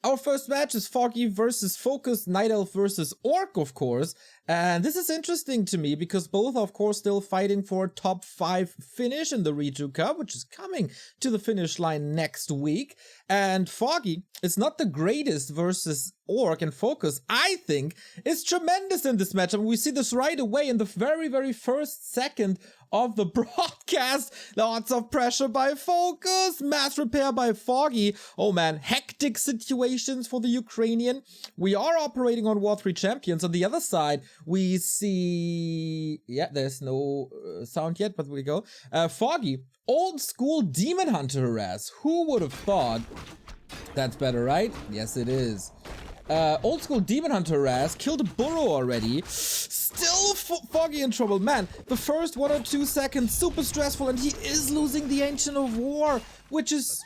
Our first match is Foggy versus FoCuS, Night Elf versus Orc, of course. And this is interesting to me because both are, of course, still fighting for a top 5 finish in the Rejuvenation Cup, which is coming to the finish line next week. And Foggy is not the greatest versus Orc, and FoCuS, I think, is tremendous in this match. I mean, we see this right away in the very, very first second of the broadcast. Lots of pressure by FoCuS, mass repair by Foggy. Oh man, hectic situations for the Ukrainian. We are operating on War 3 champions. On the other side, we see... yeah, there's no sound yet, but we go. Foggy, old school Demon Hunter harass. Who would have thought? That's better, right? Yes, it is. Old school Demon Hunter harass, killed a burrow already. Still Foggy in trouble. Man, the first 1 or 2 seconds, super stressful, and he is losing the Ancient of War, which is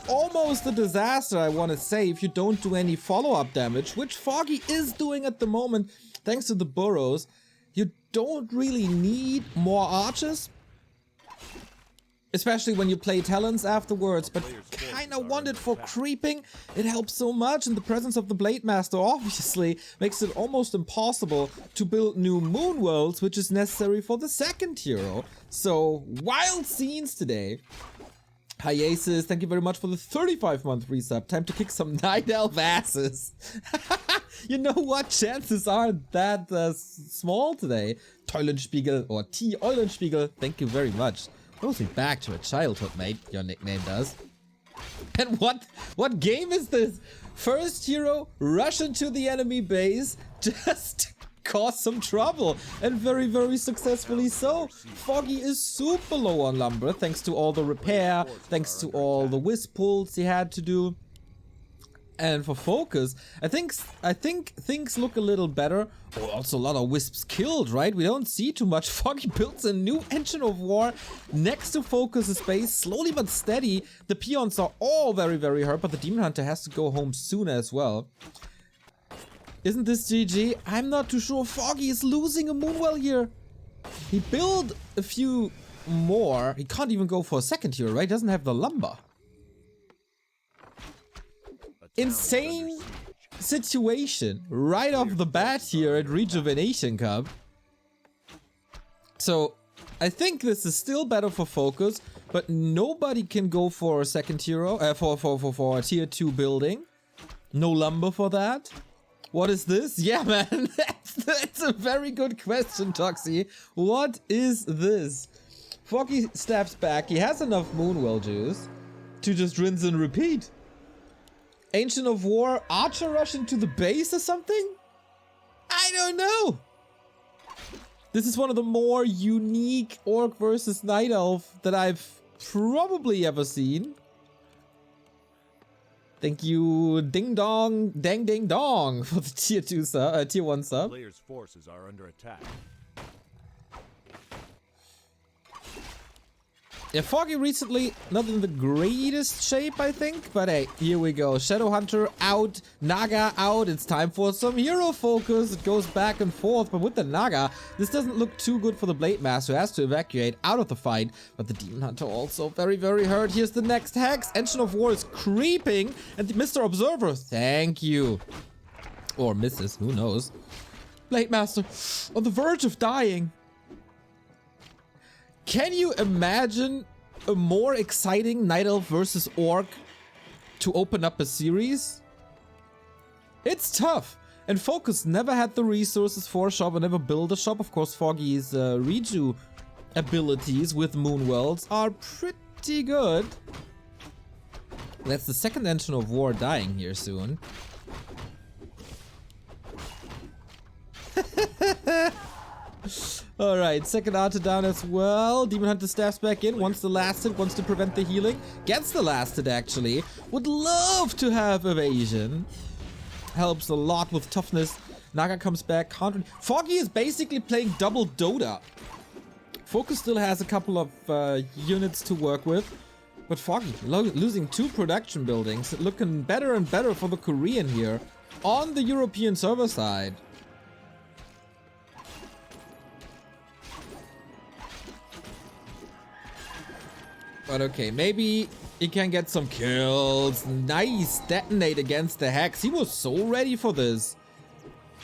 almost a disaster, I want to say, if you don't do any follow-up damage, which Foggy is doing at the moment, thanks to the burrows. You don't really need more archers, especially when you play talents afterwards, but kinda want it for creeping. It helps so much, and the presence of the Blade Master obviously makes it almost impossible to build new moon worlds, which is necessary for the second hero. So, wild scenes today. Hiaces, thank you very much for the 35-month resub. Time to kick some Night Elf asses. You know what? Chances aren't that small today. Eulenspiegel or T. Eulenspiegel, thank you very much. Goes me back to a childhood, mate, your nickname does. And what game is this? First hero, rush into the enemy base, just cause some trouble. And very, very successfully so. Foggy is super low on lumber, thanks to all the repair, thanks to all the wisp pulls he had to do. And for FoCuS, I think things look a little better. Oh, also a lot of wisps killed, right? We don't see too much. Foggy builds a new Engine of War next to FoCuS's base, slowly but steady. The peons are all very, very hurt, but the Demon Hunter has to go home soon as well. Isn't this GG? I'm not too sure. Foggy is losing a Moonwell here. He built a few more. He can't even go for a second hero, right? He doesn't have the lumber. Insane situation right off the bat here at Rejuvenation Cup. So I think this is still better for FoCuS, but nobody can go for a second hero, for a tier 2 building. No lumber for that. What is this? Yeah, man, that's a very good question, Toxie. What is this? Foggy steps back. He has enough Moonwell juice to just rinse and repeat. Ancient of War, Archer rush into the base or something? I don't know. This is one of the more unique Orc versus Night Elf that I've probably ever seen. Thank you, Ding Dong, Dang Ding Dong, for the tier 1 sub. Players' forces are under attack. Yeah, Foggy recently not in the greatest shape, I think, but hey, here we go. Shadow Hunter out, Naga out. It's time for some hero focus. It goes back and forth, but with the Naga, this doesn't look too good for the Blade Master, who has to evacuate out of the fight. But the Demon Hunter also very, very hurt. Here's the next Hex. Engine of War is creeping, and Mr. Observer, thank you. Or misses, who knows. Blade Master on the verge of dying. Can you imagine a more exciting Night Elf versus Orc to open up a series? It's tough. And FoCuS never had the resources for a shop and never built a shop. Of course, Foggy's Reju abilities with Moonwells are pretty good. That's the second Engine of War dying here soon. Alright, second Archer down as well. Demon Hunter steps back in, wants the last hit, wants to prevent the healing. Gets the last hit actually. Would love to have evasion. Helps a lot with toughness. Naga comes back. Foggy is basically playing double Dota. FoCuS still has a couple of units to work with. But Foggy losing 2 production buildings. Looking better and better for the Korean here. On the European server side. But okay, maybe He can get some kills. Nice detonate against the Hex. He was so ready for this.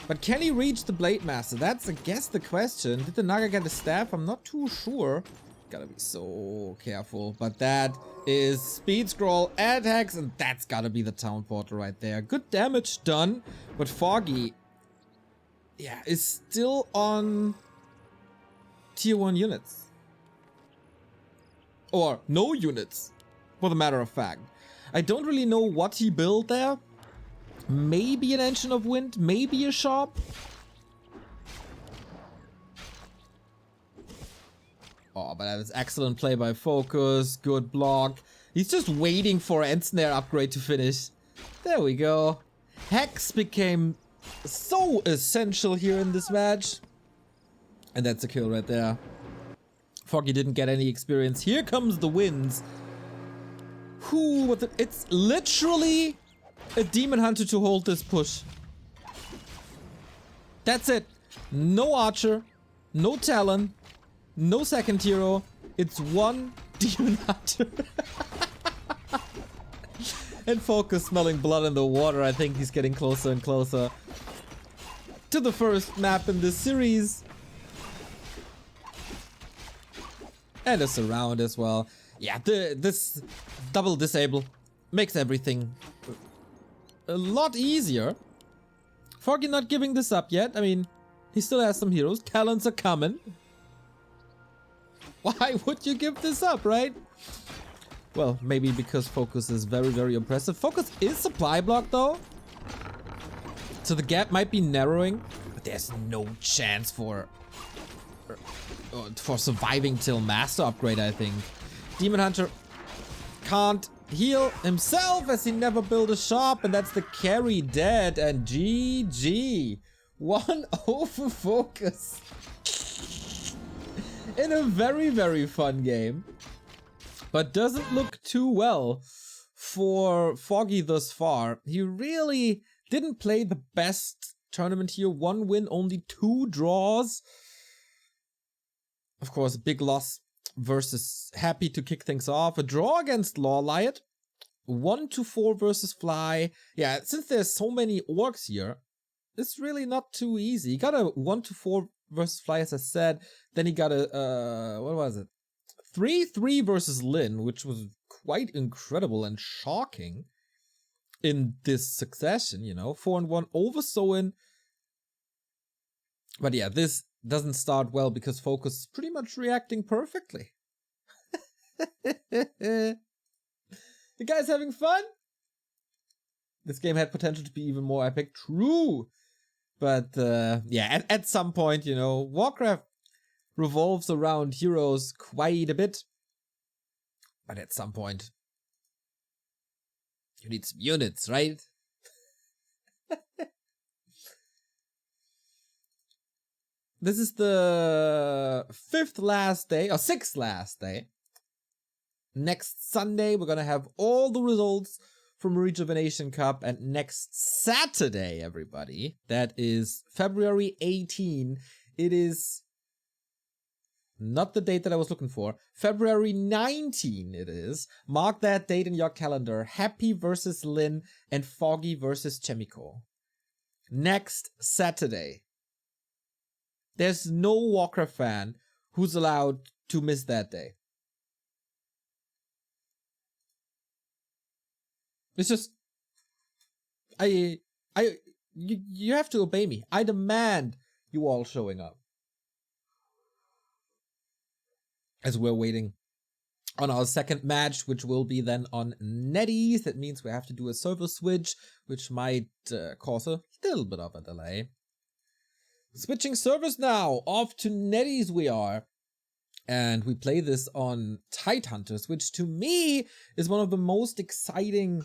But can he reach the Blade Master? That's, I guess, the question. Did the Naga get a staff? I'm not too sure. Gotta be so careful. But that is speed scroll and Hex, and that's gotta be the town portal right there. Good damage done. But Foggy, yeah, is still on tier 1 units. Or no units. For the matter of fact. I don't really know what he built there. Maybe an Engine of Wind, maybe a shop. Oh, but that is excellent play by FoCuS. Good block. He's just waiting for End Snare upgrade to finish. There we go. Hex became so essential here in this match. And that's a kill right there. Foggy didn't get any experience. Here comes the wins. It's literally a Demon Hunter to hold this push. That's it. No Archer, no Talon, no second hero. It's one Demon Hunter. And FoCuS smelling blood in the water. I think he's getting closer and closer to the first map in this series. And a surround as well. Yeah, this double disable makes everything a lot easier. Foggy not giving this up yet. I mean, he still has some heroes. Talons are coming. Why would you give this up, right? Well, maybe because FoCuS is very, very impressive. FoCuS is supply block though. So the gap might be narrowing, but there's no chance for surviving till Master upgrade, I think. Demon Hunter can't heal himself as he never built a shop, and that's the carry dead, and GG. 1-0 for FoCuS. In a very, very fun game. But doesn't look too well for Foggy thus far. He really didn't play the best tournament here. 1 win, only 2 draws. Of course, a big loss versus Happy to kick things off. A draw against Lawliot. 1-4 versus Fly. Yeah, since there's so many orcs here, it's really not too easy. He got a 1-4 versus Fly, as I said. Then he got a, what was it? 3-3 versus Lin, which was quite incredible and shocking in this succession, you know. 4-1 over Soin. But yeah, this doesn't start well because FoCuS is pretty much reacting perfectly. You guys having fun? This game had potential to be even more epic. True. But yeah, at some point, you know, Warcraft revolves around heroes quite a bit. But at some point, you need some units, right? This is the 5th last day, or 6th last day. Next Sunday, we're gonna have all the results from Rejuvenation Cup, and next Saturday, everybody, that is February 18, it is not the date that I was looking for. February 19 it is. Mark that date in your calendar. Happy versus Lin and Foggy versus Chemico. Next Saturday. There's no Warcraft fan who's allowed to miss that day. It's just, you have to obey me. I demand you all showing up. As we're waiting on our second match, which will be then on NetEase. That means we have to do a server switch, which might cause a little bit of a delay. Switching servers now, off to NetEase we are. And we play this on Tidehunters, which to me is one of the most exciting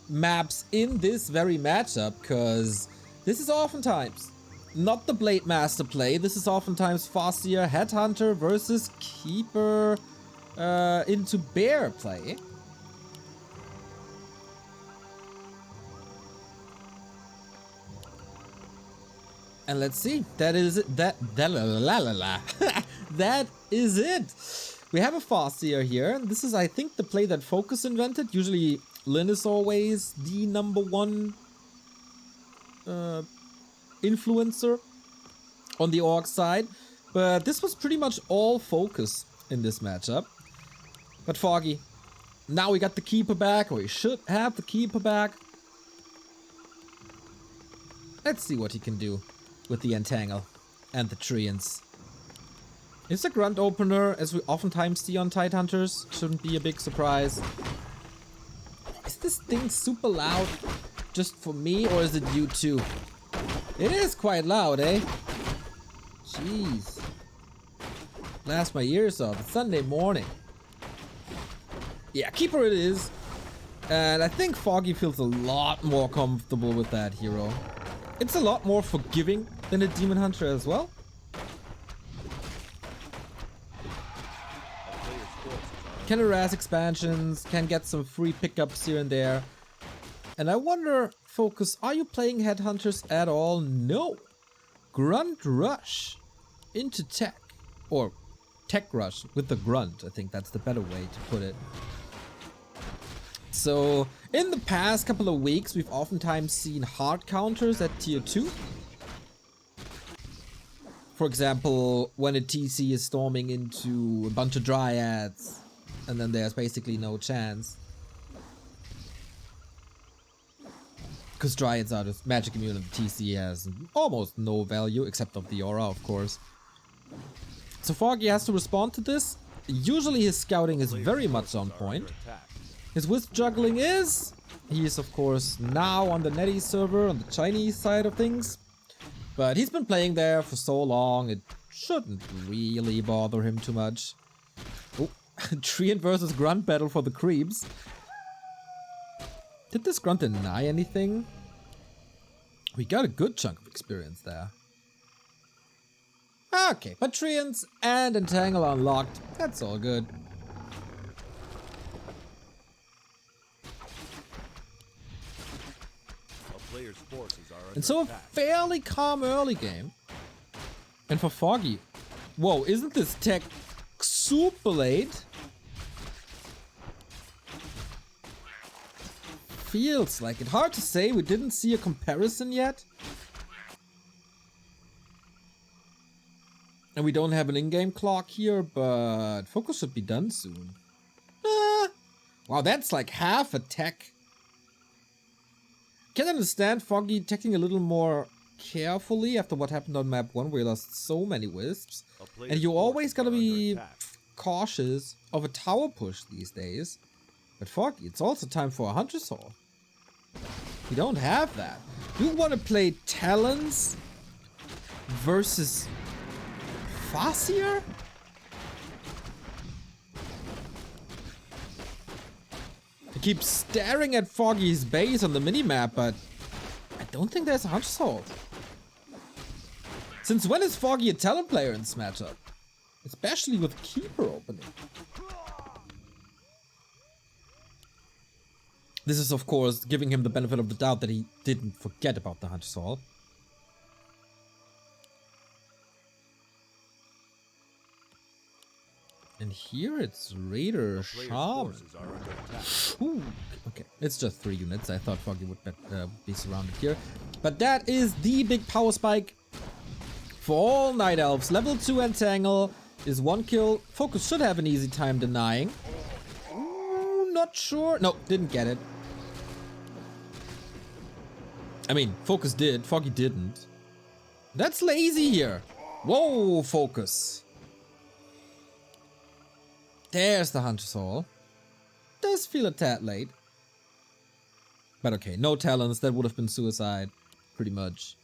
maps in this very matchup, because this is oftentimes not the Blade Master play. This is oftentimes Farseer Headhunter versus Keeper into Bear play. And let's see. That is it. That is it. We have a FoCuS here. This is, I think, the play that FoCuS invented. Usually, Lin is always the #1 influencer on the ORC side. But this was pretty much all FoCuS in this matchup. But Foggy, now we got the keeper back, or we should have the keeper back. Let's see what he can do with the Entangle and the Treants. It's a grunt opener, as we oftentimes see on Tidehunters. Shouldn't be a big surprise. Is this thing super loud just for me, or is it you too? It is quite loud, eh? Jeez. Blast my ears off. It's Sunday morning. Yeah, keeper it is. And I think Foggy feels a lot more comfortable with that hero. It's a lot more forgiving than a Demon Hunter as well. Can harass expansions, can get some free pickups here and there. And I wonder, FoCuS, are you playing Headhunters at all? No. Grunt Rush into Tech. Or Tech Rush with the Grunt. I think that's the better way to put it. So, in the past couple of weeks, we've oftentimes seen hard counters at tier 2. For example, when a TC is storming into a bunch of Dryads, and then there's basically no chance. Because Dryads are just magic immune and the TC has almost no value, except of the aura, of course. So Foggy has to respond to this. Usually his scouting is very much on point. His wisp juggling is... He is, of course, now on the NetEase server, on the Chinese side of things. But he's been playing there for so long, it shouldn't really bother him too much. Oh, Treant versus Grunt battle for the creeps. Did this Grunt deny anything? We got a good chunk of experience there. Okay, but Treants and Entangle unlocked. That's all good. And so a fairly calm early game. And for Foggy, whoa, isn't this tech super late? Feels like it. Hard to say, we didn't see a comparison yet. And we don't have an in-game clock here, but FoCuS should be done soon. Wow, that's like half a tech. Can understand Foggy taking a little more carefully after what happened on map 1 where he lost so many wisps. And you always gotta be cautious of a tower push these days. But Foggy, it's also time for a Hunter's Hall. You don't have that. You want to play Talons versus FoCuS? I keep staring at Foggy's base on the minimap, but I don't think there's a Hunter's Hall. Since when is Foggy a Talon player in this matchup? Especially with Keeper opening. This is, of course, giving him the benefit of the doubt that he didn't forget about the Hunter's Hall. And here it's Raider Shaman. Ooh, okay, it's just 3 units. I thought Foggy would be surrounded here. But that is the big power spike for all Night Elves. Level 2 Entangle is 1 kill. FoCuS should have an easy time denying. Ooh, not sure. No, didn't get it. I mean, FoCuS did. Foggy didn't. That's lazy here. Whoa, FoCuS. There's the Hunter's Hall. Does feel a tad late. But okay, no Talons. That would have been suicide. Pretty much.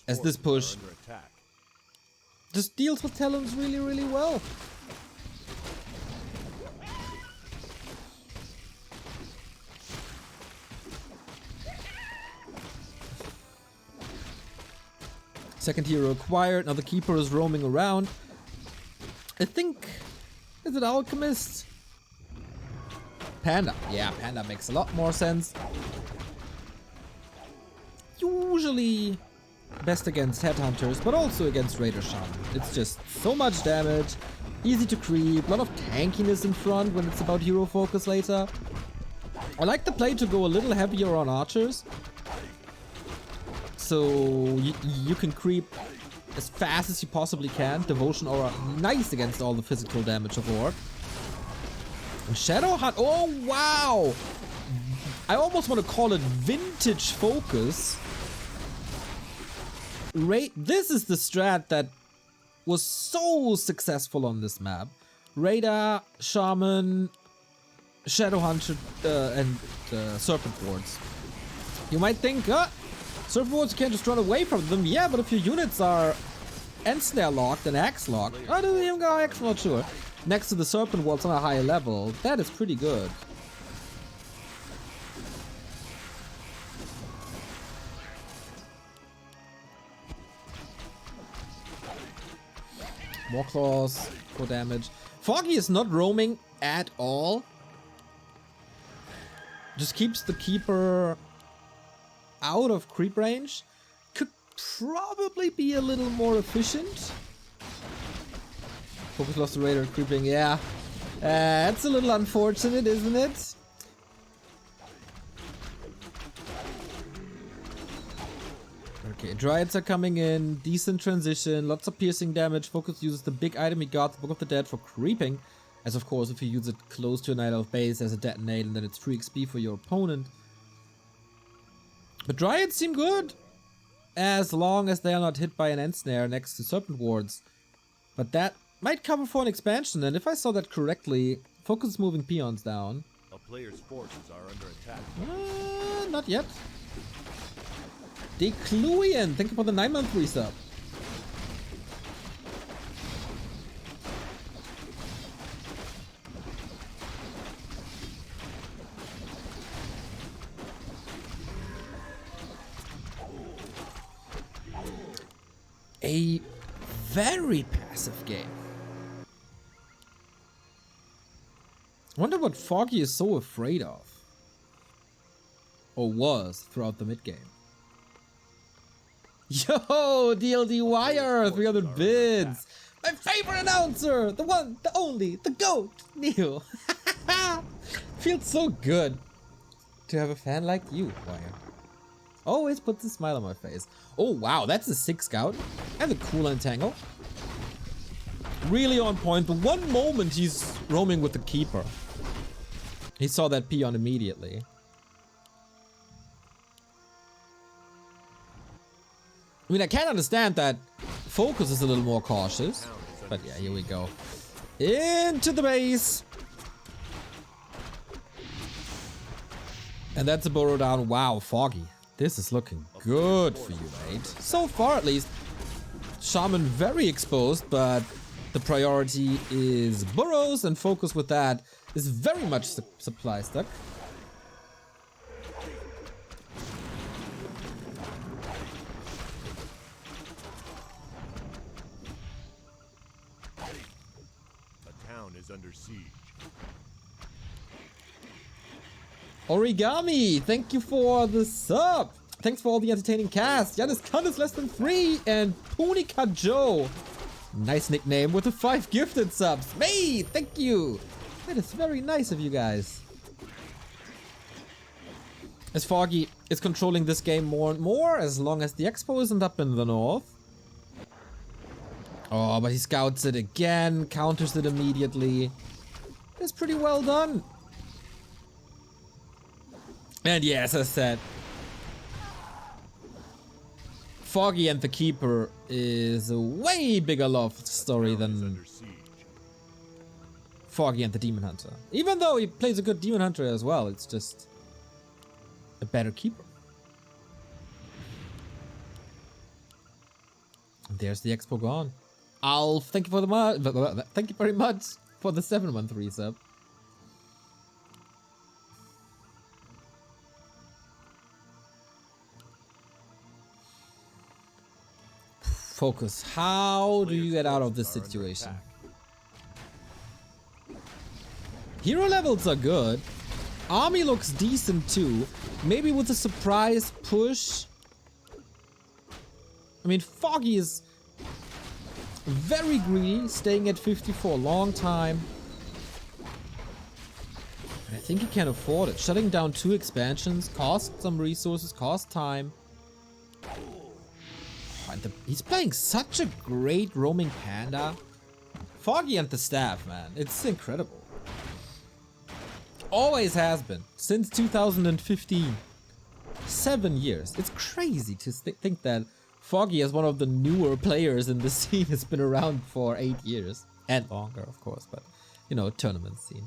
As this push just deals with Talons really, really well. Second hero acquired. Now the Keeper is roaming around. I think... Is it Alchemist? Panda. Yeah, Panda makes a lot more sense. Usually best against Headhunters, but also against Raider Shaman. It's just so much damage. Easy to creep, a lot of tankiness in front when it's about hero focus later. I like the play to go a little heavier on archers. So you can creep as fast as you possibly can. Devotion Aura, nice against all the physical damage of ORC. And Shadow Hunt, oh wow! I almost want to call it vintage FoCuS. This is the strat that was so successful on this map. Radar, Shaman, Shadow Hunter, and Serpent Wards. You might think, Serpent Wards can't just run away from them. Yeah, but if your units are Ensnare locked and Axe locked, I don't even go Axe, not sure. Next to the Serpent Wards on a higher level, that is pretty good. More claws for damage. Foggy is not roaming at all. Just keeps the keeper out of creep range. Could probably be a little more efficient. FoCuS lost the radar creeping, yeah. That's a little unfortunate, isn't it? Okay, Dryads are coming in, decent transition, lots of piercing damage. FoCuS uses the big item he got, the Book of the Dead, for creeping. As of course, if you use it close to an idol of base as a detonate, and then it's free XP for your opponent. But Dryads seem good, as long as they are not hit by an Ensnare next to Serpent Wards. But that might cover for an expansion, and if I saw that correctly, FoCuS is moving peons down. A player's forces are under attack. Not yet. Decluian, thank you for the 9-month resub. A very passive game. I wonder what Foggy is so afraid of. Or was throughout the mid game. Yo, DLD Wire, 300 bids. My favorite announcer, the one, the only, the GOAT, Neil. Feels so good to have a fan like you, Wire. Always puts a smile on my face. Oh wow, that's a 6 scout and a cool entangle. Really on point. The one moment he's roaming with the keeper, he saw that peon immediately. I mean, I can understand that FoCuS is a little more cautious, but yeah, here we go. Into the base. And that's a burrow down. Wow, Foggy. This is looking good for you, mate. So far, at least. Shaman very exposed, but the priority is burrows, and FoCuS with that is very much supply stuck. Under siege. Origami, thank you for the sub. Thanks for all the entertaining cast. Yanis Khan is less than 3, and Punika Joe. Nice nickname with the 5 gifted subs. Hey, thank you. That is very nice of you guys. As Foggy is controlling this game more and more, as long as the Expo isn't up in the north. Oh, but he scouts it again, counters it immediately. It's pretty well done. And yeah, as I said, Foggy and the Keeper is a way bigger love story than Foggy and the Demon Hunter. Even though he plays a good Demon Hunter as well, it's just a better Keeper. And there's the Expo gone. Alf, thank you for the thank you very much for the 7-month resub. FoCuS, how do you get out of this situation? Hero levels are good. Army looks decent too. Maybe with a surprise push. I mean, Foggy is Very greedy, staying at 50 for a long time. And I think he can afford it. Shutting down 2 expansions costs some resources, costs time. And he's playing such a great roaming panda. Foggy and the staff, man. It's incredible. Always has been. Since 2015. 7 years. It's crazy to think that Foggy, as one of the newer players in the scene, has been around for 8 years. And longer, of course, but, you know, tournament scene.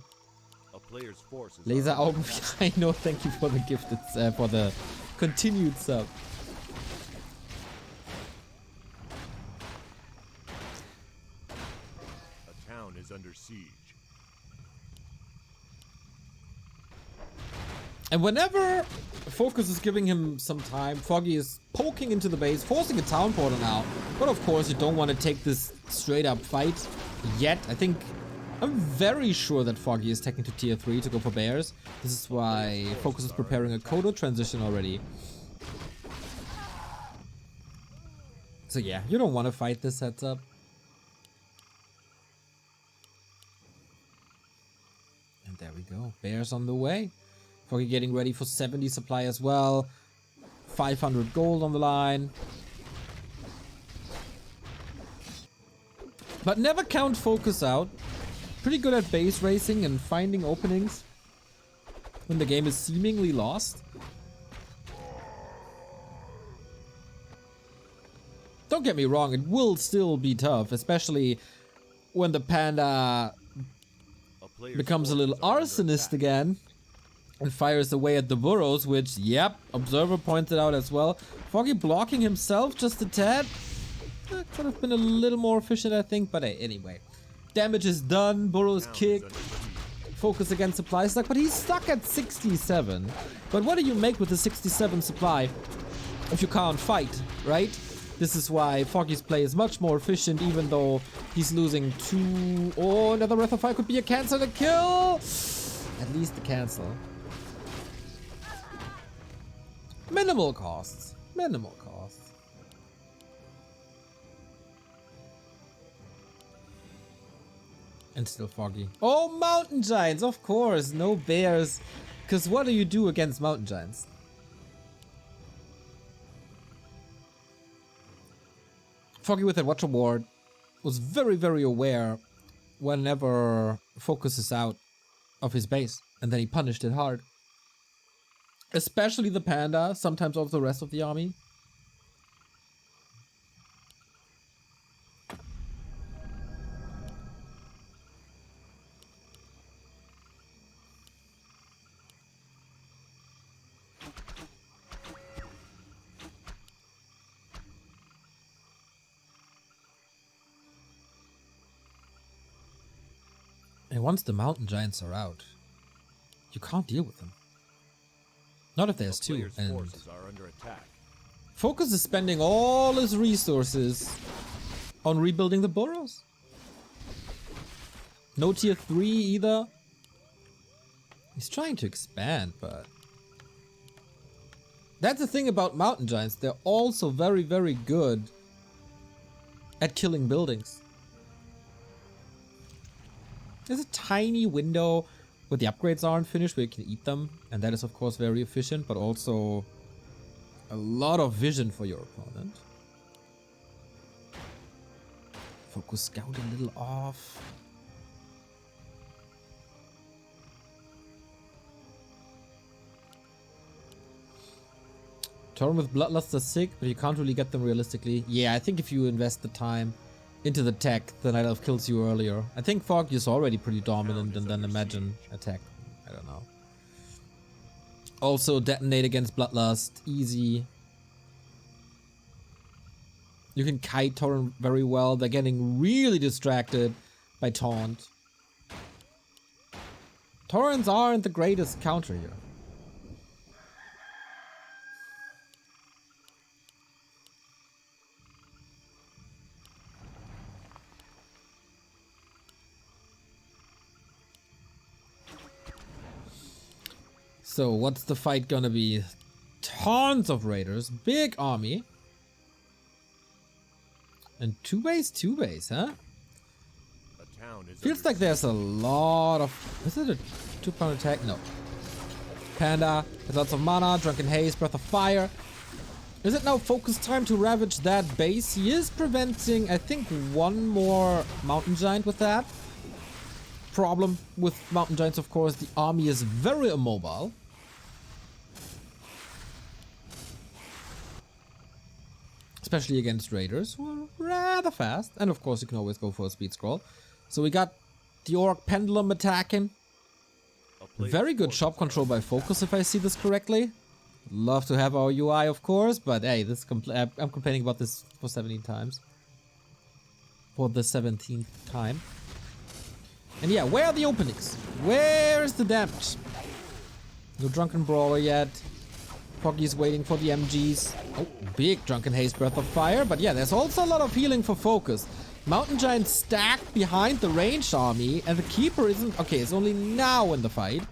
A player's forces Laser Augen, I know, thank you for the gifted, for the continued sub. A town is under siege. And whenever FoCuS is giving him some time, Foggy is poking into the base, forcing a town portal now. But of course, you don't want to take this straight up fight yet. I'm very sure that Foggy is taking to tier 3 to go for bears. This is why FoCuS is preparing a Kodo transition already. So yeah, you don't want to fight this heads up. And there we go, bears on the way. Foggy getting ready for 70 supply as well. 500 gold on the line. But never count FoCuS out. Pretty good at base racing and finding openings when the game is seemingly lost. Don't get me wrong, it will still be tough, especially when the panda becomes a little arsonist again and fires away at the burrows, which, yep, Observer pointed out as well. Foggy blocking himself just a tad. Could have been a little more efficient, I think, but hey, anyway. Damage is done, burrows kicked. FoCuS against supply stuck, but he's stuck at 67. But what do you make with the 67 supply if you can't fight, right? This is why Foggy's play is much more efficient, even though he's losing 2... Oh, another Breath of Fire could be a cancel to kill! At least the cancel. Minimal costs. Minimal costs. And still Foggy. Oh, Mountain Giants, of course. No bears. Because what do you do against Mountain Giants? Foggy with that Watcher Ward was very, very aware whenever FoCuS is out of his base. And then he punished it hard. Especially the panda, sometimes of the rest of the army. And once the Mountain Giants are out, you can't deal with them. Not if there's 2, and FoCuS is spending all his resources on rebuilding the burrows. No tier 3 either. He's trying to expand, but... That's the thing about Mountain Giants, they're also very, very good at killing buildings. There's a tiny window where the upgrades aren't finished, where you can eat them, and that is of course very efficient, but also a lot of vision for your opponent. FoCuS scout a little off. Tauren with Bloodlust are sick, but you can't really get them realistically. Yeah, I think if you invest the time into the tech, the Night Elf kills you earlier. I think Foggy is already pretty dominant, and then imagine attack. I don't know. Also detonate against Bloodlust, easy. You can kite Tauren very well. They're getting really distracted by taunt. Taurens aren't the greatest counter here. So what's the fight gonna be? Tons of raiders, big army. And 2 base, huh? A town is Feels under like there's a lot of... Is it a 2-pound attack? No. Panda has lots of mana, Drunken Haze, Breath of Fire. Is it now focus time to ravage that base? He is preventing, I think, one more Mountain Giant with that. Problem with Mountain Giants, of course, the army is very immobile. Especially against raiders, who are rather fast. And of course, you can always go for a speed scroll. So we got the Orc Pendulum attacking. Very good shop control by FoCuS, if I see this correctly. Love to have our UI, of course, but hey, this I'm complaining about this for 17 times. For the 17th time. And yeah, where are the openings? Where's the damage? No Drunken Brawler yet. Foggy's waiting for the MGs. Oh, big Drunken Haze, Breath of Fire. But yeah, there's also a lot of healing for FoCuS. Mountain Giant stacked behind the ranged army, and the Keeper isn't... Okay, it's only now in the fight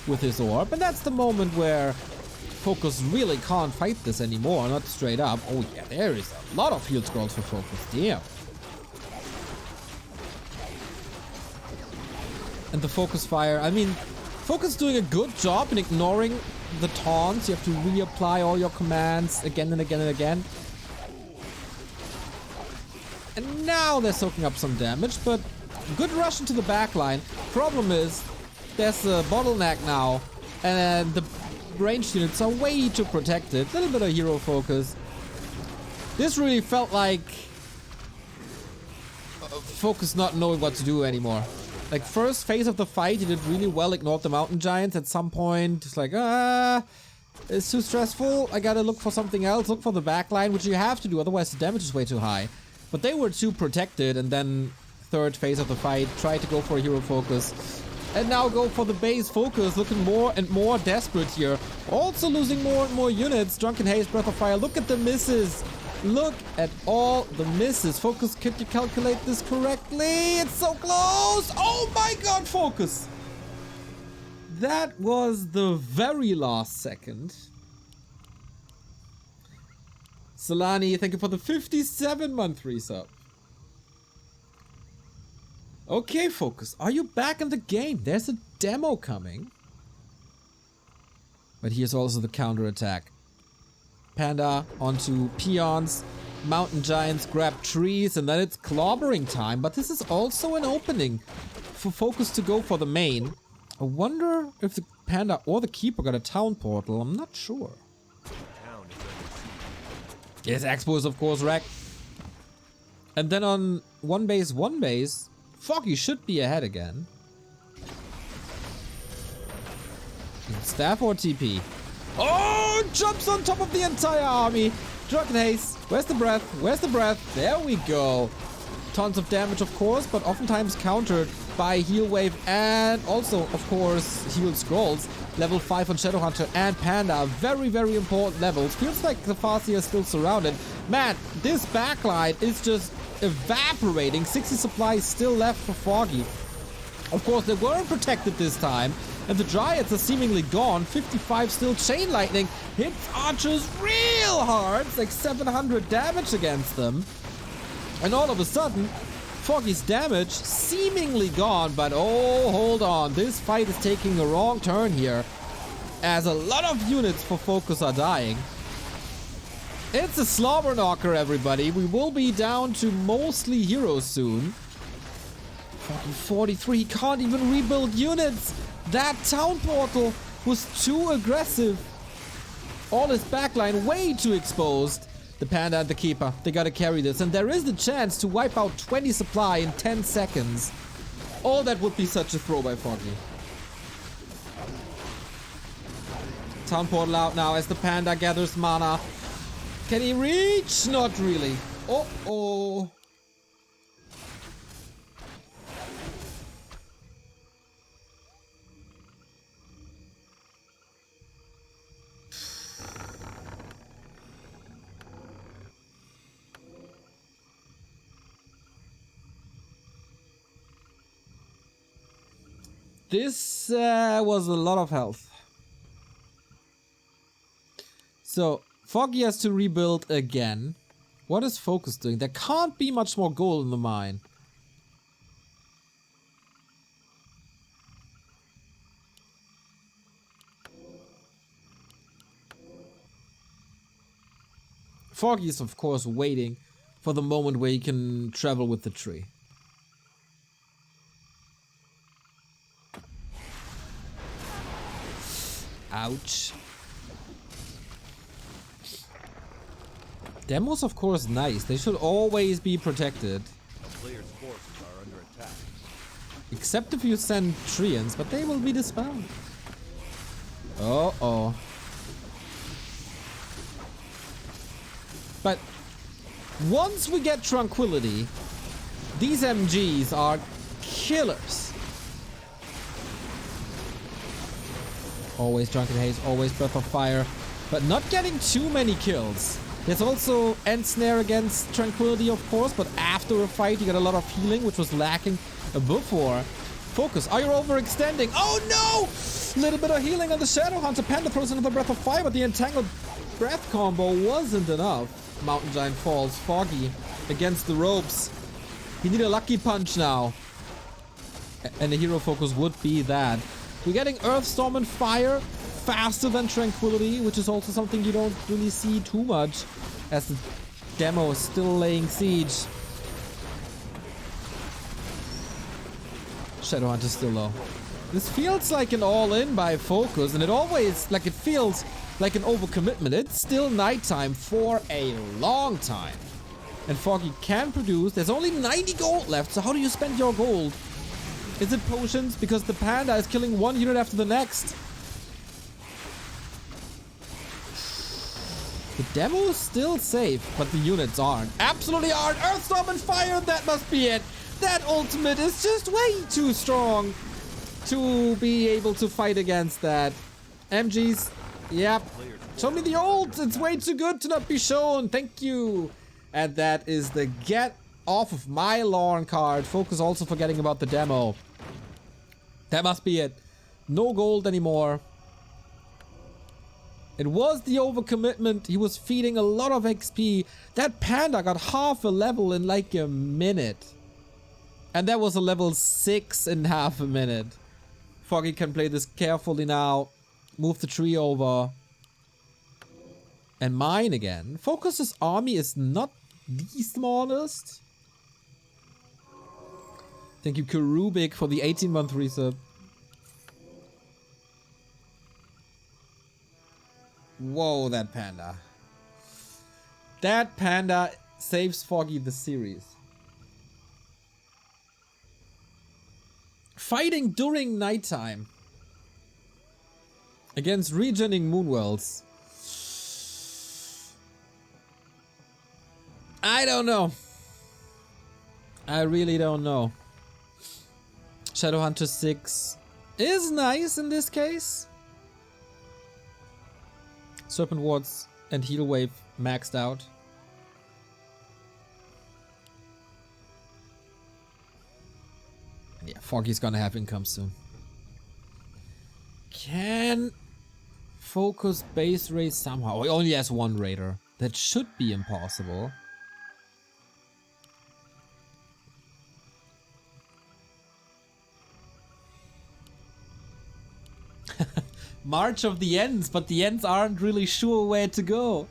with his orb, and that's the moment where FoCuS really can't fight this anymore, not straight up. Oh yeah, there is a lot of heal scrolls for FoCuS, damn. And the focus fire, I mean, FoCuS doing a good job in ignoring the taunts. You have to reapply all your commands again and again and again. And now they're soaking up some damage, but good rush into the backline. Problem is, there's a bottleneck now, and the ranged units are way too protected. A little bit of hero focus. This really felt like FoCuS not knowing what to do anymore. Like, first phase of the fight, he did really well, ignored the Mountain Giants. At some point, it's like, it's too stressful. I gotta look for something else, look for the backline, which you have to do, otherwise the damage is way too high. But they were too protected, and then third phase of the fight, tried to go for a hero focus. And now go for the base FoCuS, looking more and more desperate here. Also losing more and more units. Drunken Haze, Breath of Fire, look at the misses. Look at all the misses. FoCuS, could you calculate this correctly? It's so close! Oh my god, FoCuS! That was the very last second. Solani, thank you for the 57-month resub. Okay, FoCuS, are you back in the game? There's a demo coming. But here's also the counterattack. Panda onto peons, Mountain Giants grab trees, and then it's clobbering time. But this is also an opening for FoCuS to go for the main. I wonder if the Panda or the Keeper got a town portal. I'm not sure. Yes, Expo is of course wrecked. And then on one base, Foggy should be ahead again. Staff or TP? Oh, jumps on top of the entire army. Drunken Haze. Where's the breath? Where's the breath? There we go. Tons of damage, of course, but oftentimes countered by Heal Wave and also, of course, Heal Scrolls. Level 5 on Shadowhunter and Panda. Very, very important levels. Feels like the Farseer is still surrounded. Man, this backline is just evaporating. 60 supplies still left for Foggy. Of course, they weren't protected this time. And the Dryads are seemingly gone. 55 still. Chain Lightning hits archers real hard. It's like 700 damage against them. And all of a sudden, Foggy's damage seemingly gone. But oh, hold on. This fight is taking a wrong turn here, as a lot of units for FoCuS are dying. It's a slobber knocker, everybody. We will be down to mostly heroes soon. Fucking 43. He can't even rebuild units. That town portal was too aggressive. All his backline way too exposed. The Panda and the Keeper, they gotta carry this. And there is the chance to wipe out 20 supply in 10 seconds. Oh, that would be such a throw by Foggy. Town portal out now as the Panda gathers mana. Can he reach? Not really. Oh. This was a lot of health. So, Foggy has to rebuild again. What is FoCuS doing? There can't be much more gold in the mine. Foggy is of course waiting for the moment where he can travel with the tree. Ouch. Demos of course nice. They should always be protected. Player's forces are under attack. Except if you send treants, but they will be dispelled. Uh-oh. But once we get tranquility, these MGs are killers. Always Drunken Haze, always Breath of Fire, but not getting too many kills. There's also End Snare against Tranquility, of course, but after a fight you get a lot of healing, which was lacking before. FoCuS, are you overextending? Oh no! Little bit of healing on the Shadow Hunter. Panda throws another Breath of Fire, but the Entangled Breath combo wasn't enough. Mountain Giant falls. Foggy against the ropes. You need a lucky punch now. And a hero focus would be that. We're getting Earthstorm and Fire faster than Tranquility, which is also something you don't really see too much, as the demo is still laying siege. Shadowhunter still low. This feels like an all-in by FoCuS, and it always, like, it feels like an overcommitment. It's still nighttime for a long time. And Foggy can produce. There's only 90 gold left, so how do you spend your gold? Is it potions? Because the panda is killing one unit after the next. The demo is still safe, but the units aren't. Absolutely aren't. Earthstorm and Fire, that must be it. That ultimate is just way too strong to be able to fight against that. MGs, yep. Show me the ult. It's way too good to not be shown. Thank you. And that is the get off of my lawn card. FoCuS also forgetting about the demo. That must be it. No gold anymore. It was the overcommitment. He was feeding a lot of XP. That panda got half a level in like a minute. And that was a level 6 in half a minute. Foggy can play this carefully now. Move the tree over. And mine again. FoCuS's army is not the smallest. Thank you, Karubik, for the 18-month resub. Whoa, that panda. That panda saves Foggy the series. Fighting during nighttime against regening moonwells. I don't know. I really don't know. Shadowhunter 6 is nice in this case. Serpent Wards and Heal Wave maxed out. Yeah, Foggy's gonna have income soon. Can FoCuS base race somehow? He only has one raider. That should be impossible. March of the Ents, but the Ents aren't really sure where to go.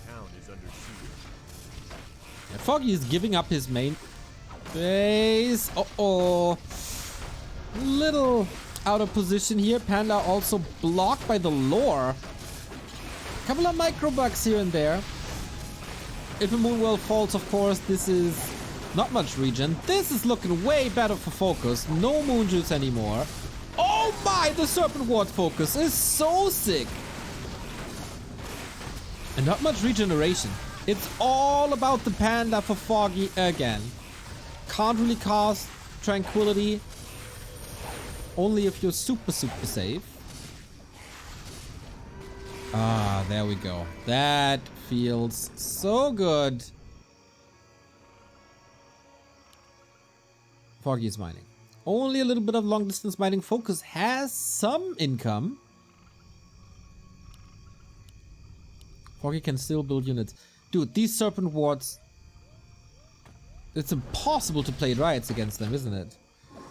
The town is under siege. Yeah, Foggy is giving up his main base. Uh-oh. Little out of position here. Panda also blocked by the lore. Couple of micro bugs here and there. If a Moonwell falls, of course, this is not much regen. This is looking way better for FoCuS. No Moon Juice anymore. Oh my, the Serpent Ward FoCuS is so sick. And not much regeneration. It's all about the panda for Foggy again. Can't really cast Tranquility. Only if you're super safe. Ah, there we go. That feels so good. Foggy is mining. Only a little bit of long distance mining. FoCuS has some income. Foggy can still build units. Dude, these Serpent Wards... It's impossible to play riots against them, isn't it?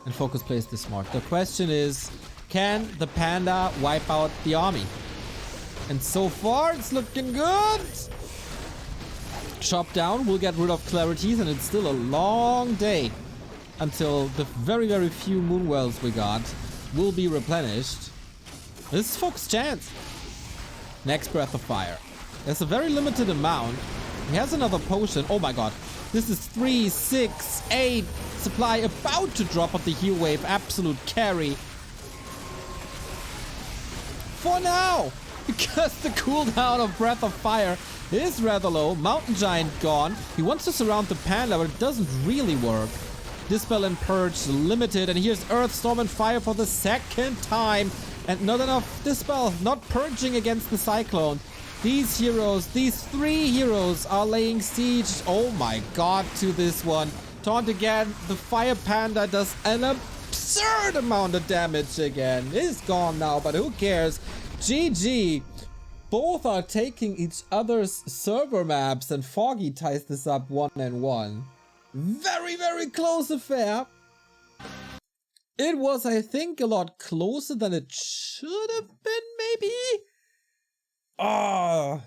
And FoCuS plays this smart. The question is, can the Panda wipe out the army? And so far, it's looking good! Chop down, we'll get rid of clarities, and it's still a long day until the very, very few moon wells we got will be replenished. This is FoCuS' chance. Next Breath of Fire. There's a very limited amount. He has another potion. Oh my god. This is 3, 6, 8 supply about to drop of the heal wave. Absolute carry. For now. Because the cooldown of Breath of Fire is rather low. Mountain Giant gone. He wants to surround the Panda, but it doesn't really work. Dispel and Purge limited. And here's Earth, Storm, and Fire for the second time. And not enough Dispel. Not purging against the Cyclone. These heroes, these 3 heroes are laying siege, oh my god, to this one. Taunt again, the Fire Panda does an absurd amount of damage again. It's gone now, but who cares? GG. Both are taking each other's server maps, and Foggy ties this up 1-1. Very, very close affair. It was, I think, a lot closer than it should have been, maybe? Ah,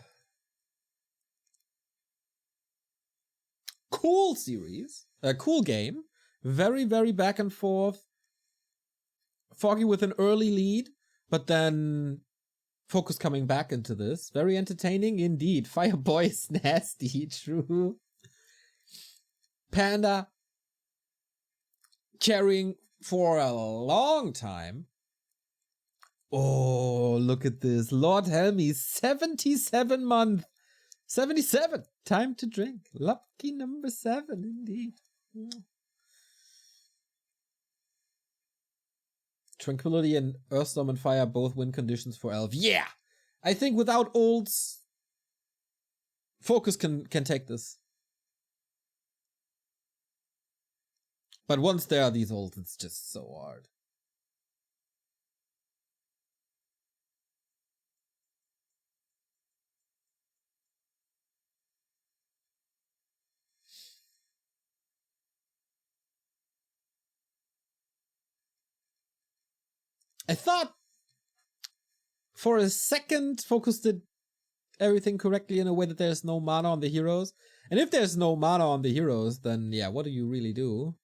cool series, a cool game, very, very back and forth. Foggy with an early lead, but then FoCuS coming back into this. Very entertaining indeed. Fireboy is nasty, true. Panda carrying for a long time. Oh, look at this. Lord Helmy, 77 month. 77. Time to drink. Lucky number 7, indeed. Tranquility and Earthstorm and Fire both win conditions for Elf. Yeah! I think without ults, FoCuS can take this. But once there are these ults, it's just so hard. I thought for a second FoCuS did everything correctly in a way that there's no mana on the heroes. And if there's no mana on the heroes, then yeah, what do you really do?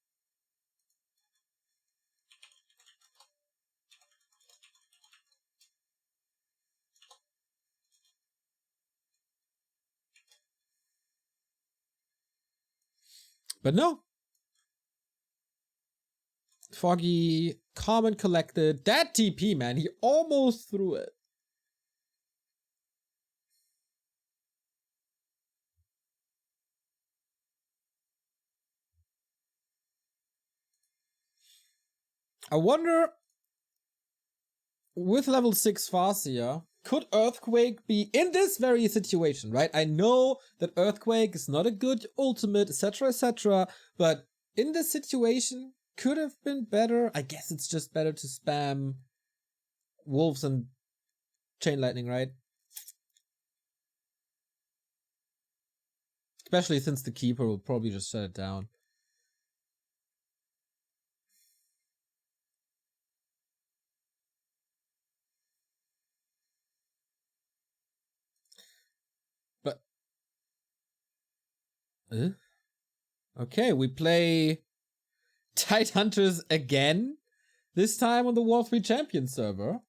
But no. Foggy, calm and collected. That TP, man, he almost threw it. I wonder, with level 6 FoCuS, could Earthquake be in this very situation, right? I know that Earthquake is not a good ultimate, etc., but in this situation, could have been better. I guess it's just better to spam Wolves and Chain Lightning, right? Especially since the Keeper will probably just shut it down. But... Okay, we play Tidehunters again. This time on the Warcraft Champion server.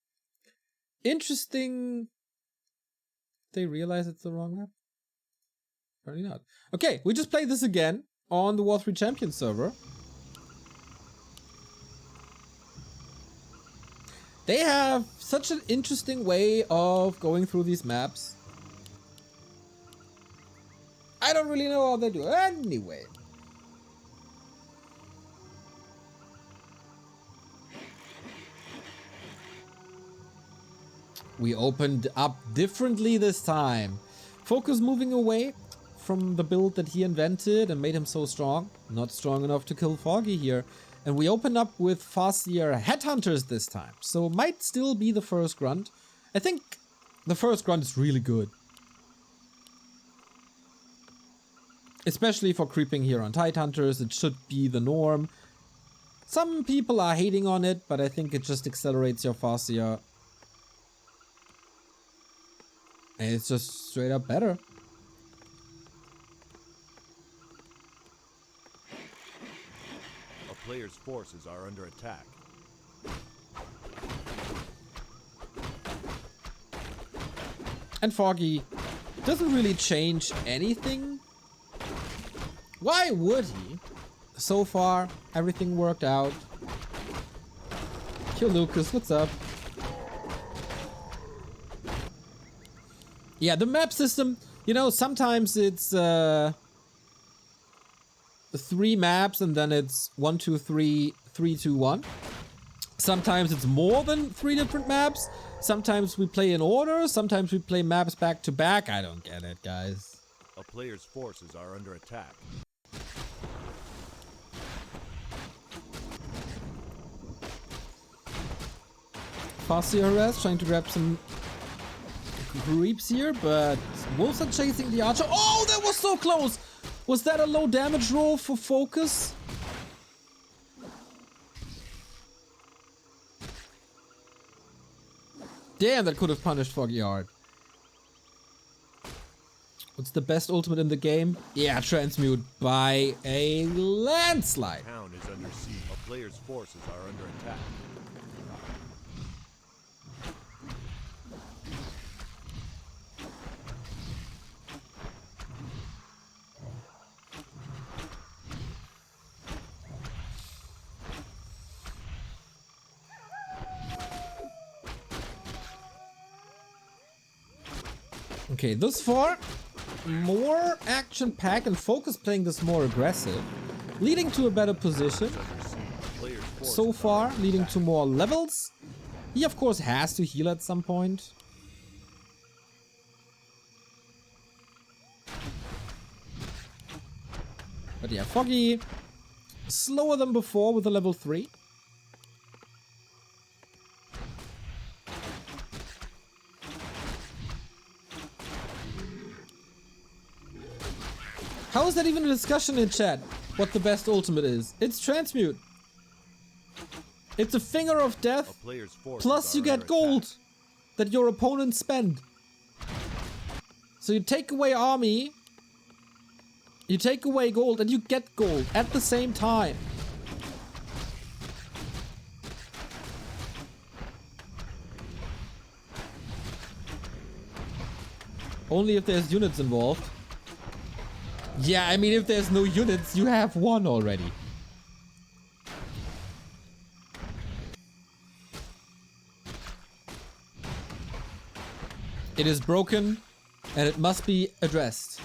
Interesting... They realize it's the wrong map? Apparently not. Okay, we just played this again on the Warcraft Champion server. They have such an interesting way of going through these maps. I don't really know how they do it. Anyway. We opened up differently this time. FoCuS moving away from the build that he invented and made him so strong. Not strong enough to kill Foggy here. And we open up with FoCuS Headhunters this time. So might still be the first grunt. I think the first grunt is really good. Especially for creeping here on Tidehunters, it should be the norm. Some people are hating on it, but I think it just accelerates your FoCuS. And it's just straight up better. A player's forces are under attack. And Foggy doesn't really change anything. Why would he? So far, everything worked out. Kill Lucas, what's up? Yeah, the map system, you know, sometimes it's 3 maps and then it's 1, 2, 3, 3, 2, 1. Sometimes it's more than 3 different maps. Sometimes we play in order, sometimes we play maps back to back. I don't get it, guys. A player's forces are under attack. FoCuS harass, trying to grab some creeps here, but wolves are chasing the archer. Oh, that was so close! Was that a low damage roll for FoCuS? Damn, that could have punished Foggy hard. What's the best ultimate in the game? Yeah, transmute by a landslide. Town is under siege. A player's forces are under attack. Okay, thus far, more action-packed and FoCuS playing this more aggressive, leading to a better position. So far, leading to more levels. He, of course, has to heal at some point. But yeah, Foggy, slower than before with the level 3. How is that even a discussion in chat? What the best ultimate is? It's transmute. It's a finger of death, plus you get gold that your opponents spend. So you take away army, you take away gold, and you get gold at the same time. Only if there's units involved. Yeah, I mean, if there's no units, you have one already. It is broken, and it must be addressed.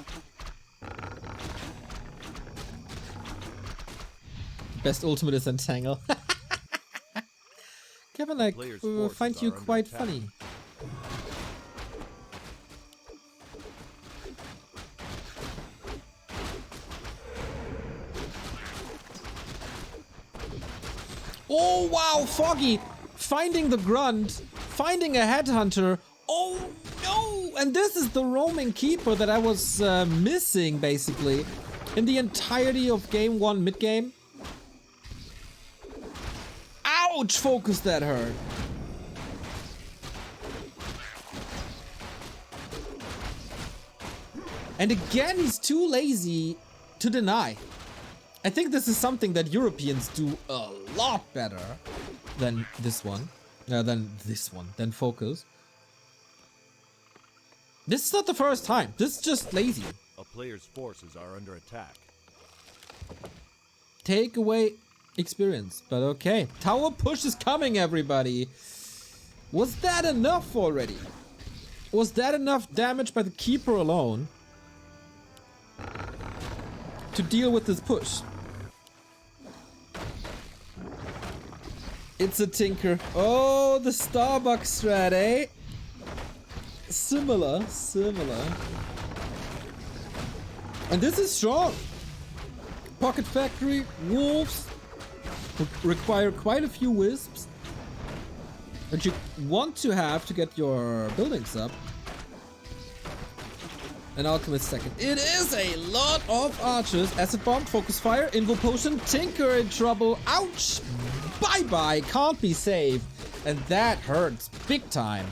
Best ultimate is Entangle. Kevin, I find you quite funny. Oh wow, Foggy finding the grunt, finding a headhunter. Oh no! And this is the roaming keeper that I was missing basically in the entirety of game 1 mid game. Ouch! FoCuS, that hurt. And again, he's too lazy to deny. I think this is something that Europeans do a lot better than this one. Than FoCuS. This is not the first time. This is just lazy. A player's forces are under attack. Take away experience, but okay. Tower push is coming, everybody. Was that enough already? Was that enough damage by the keeper alone to deal with this push? It's a tinker. Oh, the Starbucks strat, eh? Similar. And this is strong. Pocket Factory, wolves require quite a few wisps that you want to have to get your buildings up. An Alchemist second. It is a lot of archers. Acid Bomb, Focus Fire, Invo Potion, Tinker in trouble. Ouch! Bye-bye, can't be saved. And that hurts big time.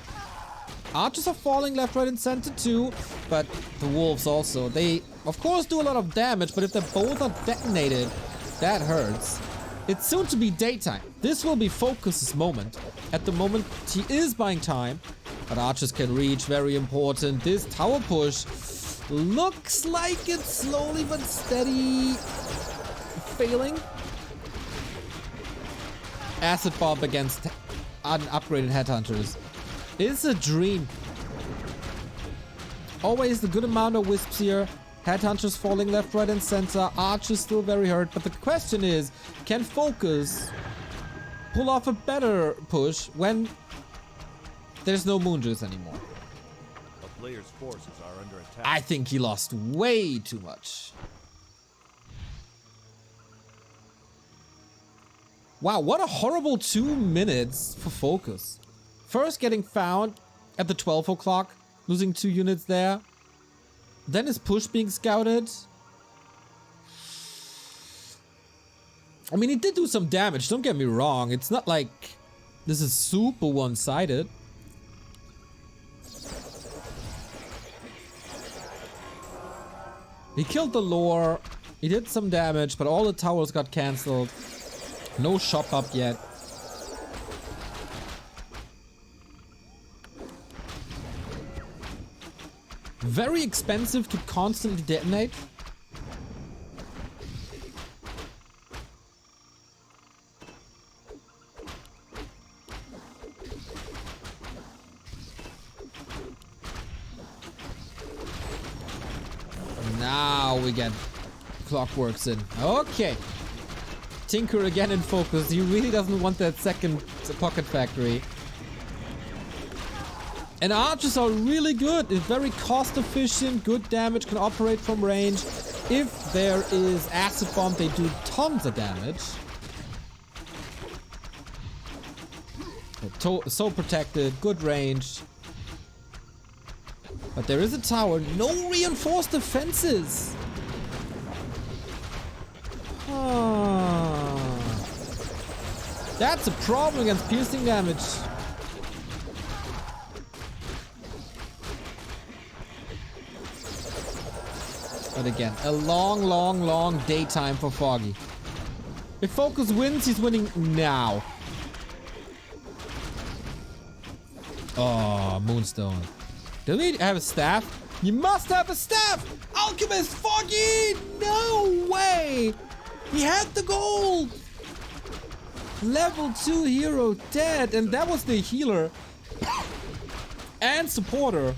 Archers are falling left, right, and center too. But the wolves also. They, of course, do a lot of damage, but if they both are detonated, that hurts. It's soon to be daytime. This will be FoCuS's moment. At the moment, he is buying time. But archers can reach, very important. This tower push looks like it's slowly but steady failing. Acid Bomb against unupgraded headhunters is a dream. Always the good amount of wisps here. Headhunters falling left, right, and center. Archers still very hurt. But the question is, can FoCuS pull off a better push when there's no moon juice anymore? A player's forces are under attack. I think he lost way too much. Wow, what a horrible 2 minutes for FoCuS. First getting found at the 12 o'clock, losing 2 units there. Then his push being scouted. I mean, he did do some damage, don't get me wrong. It's not like this is super one-sided. He killed the lore, he did some damage, but all the towers got cancelled. No shop up yet. Very expensive to constantly detonate. Now we get clockworks in. Okay. Tinker again in focus. He really doesn't want that second pocket factory. And archers are really good. It's very cost efficient, good damage, can operate from range. If there is acid bomb, they do tons of damage. So protected, good range. But there is a tower, no reinforced defenses. That's a problem against piercing damage. But again, a long daytime for Foggy. If FoCuS wins, he's winning now. Oh, Moonstone. Do we have a staff? You must have a staff! Alchemist Foggy! No way! He had the gold! Level 2 hero dead, and that was the healer and supporter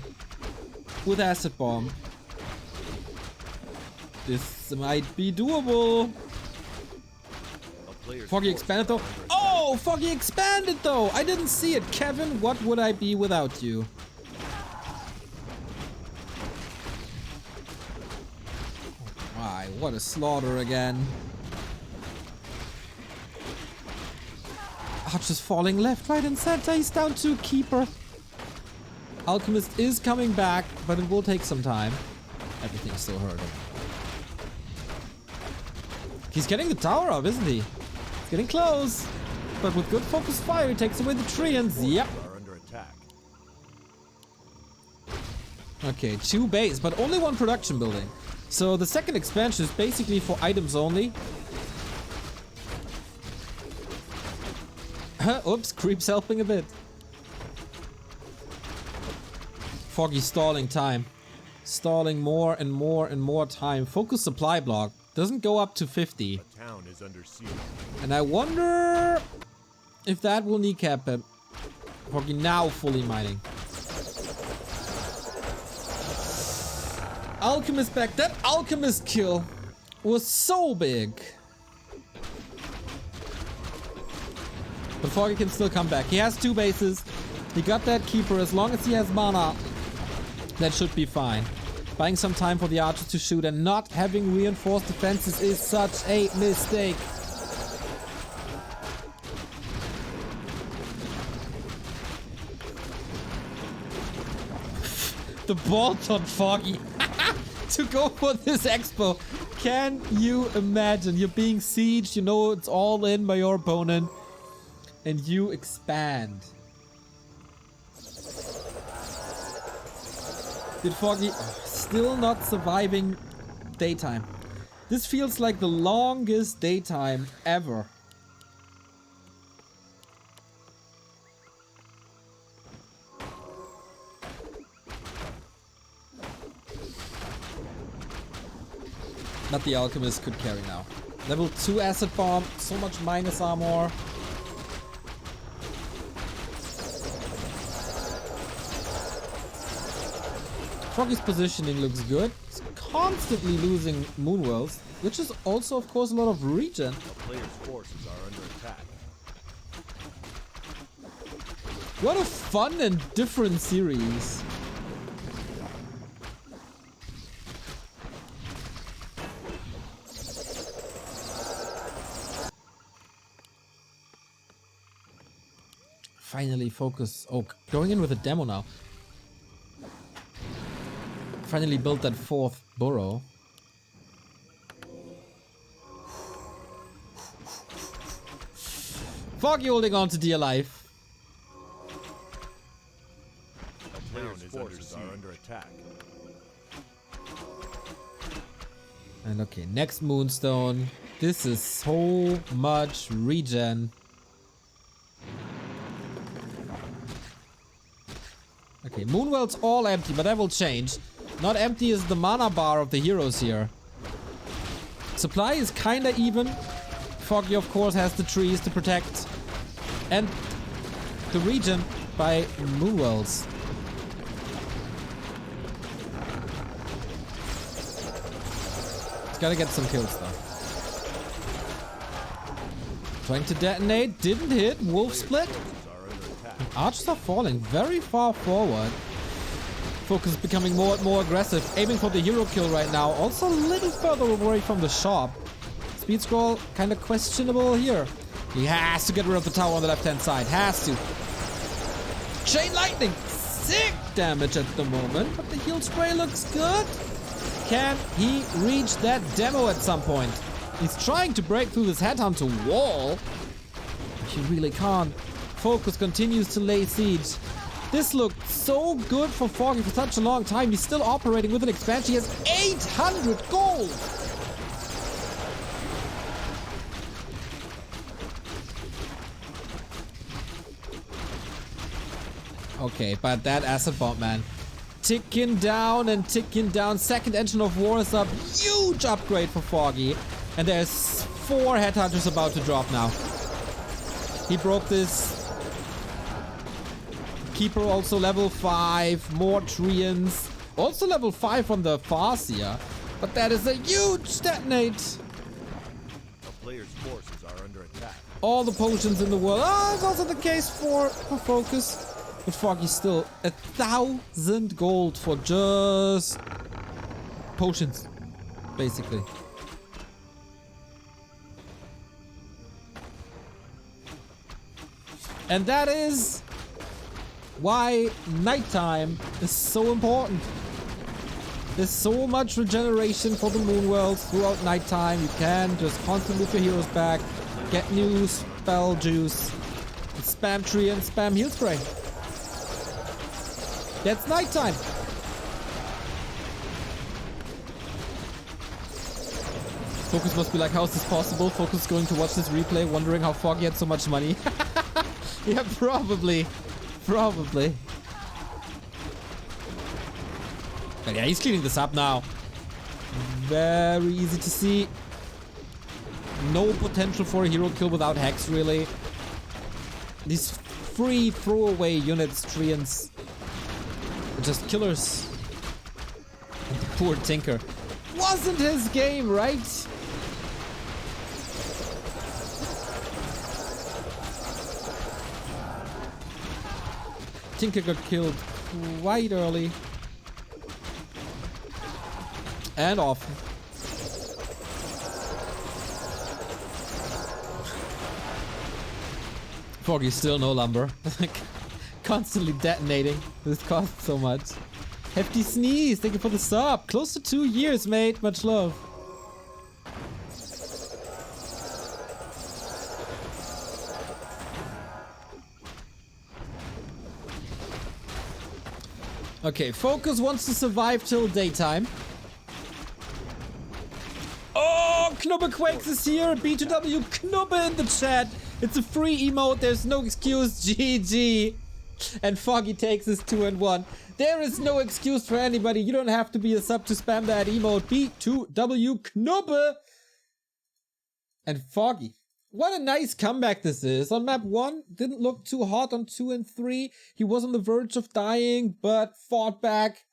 with acid bomb. This might be doable. Foggy expanded though. Oh, Foggy expanded though! I didn't see it. Kevin, what would I be without you? My, what a slaughter again. Archer's falling left, right, and center. He's down to a keeper. Alchemist is coming back, but it will take some time. Everything's still hurting. He's getting the tower up, isn't he? He's getting close. But with good focus fire, he takes away the treants. Yep. Okay, 2 base, but only 1 production building. So the second expansion is basically for items only. Oops, creep's helping a bit. Foggy stalling time. Stalling more and more and more time. FoCuS supply block doesn't go up to 50. The town is under siege. And I wonder if that will kneecap him. Foggy now fully mining. Alchemist back. That Alchemist kill was so big. But Foggy can still come back. He has 2 bases. He got that keeper. As long as he has mana, that should be fine. Buying some time for the archers to shoot and not having reinforced defenses is such a mistake. The bolt on Foggy. to go for this expo. Can you imagine? You're being sieged, you know it's all in by your opponent, and you expand. Did Foggy still not surviving daytime? This feels like the longest daytime ever. But the Alchemist could carry now. Level 2 Acid Bomb, so much minus armor. Foggy's positioning looks good. He's constantly losing Moonwells, which is also, of course, a lot of regen. The player's forces are under attack. What a fun and different series. Finally, FoCuS. Oh, going in with a demo now. Finally built that 4th burrow. Foggy holding on to dear life. The player's forces are under attack. And okay, next Moonstone. This is so much regen. Okay, Moonwell's all empty, but that will change. Not empty is the mana bar of the heroes here. Supply is kinda even. Foggy, of course, has the trees to protect. And the regen by Moonwells. He's gotta get some kills, though. Trying to detonate, didn't hit. Wolf split. Archers are falling very far forward. FoCuS is becoming more and more aggressive. Aiming for the hero kill right now. Also a little further away from the shop. Speed scroll kind of questionable here. He has to get rid of the tower on the left-hand side. Has to. Chain lightning. Sick damage at the moment. But the heal spray looks good. Can he reach that demo at some point? He's trying to break through this headhunter wall. But he really can't. FoCuS continues to lay siege. This looked so good for Foggy for such a long time. He's still operating with an expansion. He has 800 gold! Okay, but that acid bomb, man. Ticking down and ticking down. Second engine of war is up. Huge upgrade for Foggy. And there's 4 headhunters about to drop now. He broke this. Keeper also level 5, more Treants. Also level 5 on the Farseer. But that is a huge detonate. The player's forces are under attack. All the potions in the world. Ah, it's also the case for FoCuS. But Foggy's still 1,000 gold for just potions, basically. And that is why nighttime is so important. There's so much regeneration for the Moonworlds throughout nighttime. You can just constantly move your heroes back, get new spell juice, and spam tree and spam heal spray. That's nighttime. FoCuS must be like, how is this possible? FoCuS is going to watch this replay, wondering how Foggy had so much money. Yeah, probably. Probably. But yeah, he's cleaning this up now. Very easy to see. No potential for a hero kill without Hex, really. These free throwaway units, Treants, are just killers. And the poor Tinker. Wasn't his game, right? Tinker got killed quite early. And often. Foggy still no lumber. Constantly detonating. This costs so much. Hefty Sneeze, thank you for the sub. Close to 2 years, mate. Much love. Okay, FoCuS wants to survive till daytime. Oh, Knubbequakes is here. B2W Knubbe in the chat. It's a free emote. There's no excuse. GG. And Foggy takes his 2 and 1. There is no excuse for anybody. You don't have to be a sub to spam that emote. B2W Knubbe. And Foggy. What a nice comeback this is. On map 1, didn't look too hot. On 2 and 3, he was on the verge of dying, but fought back.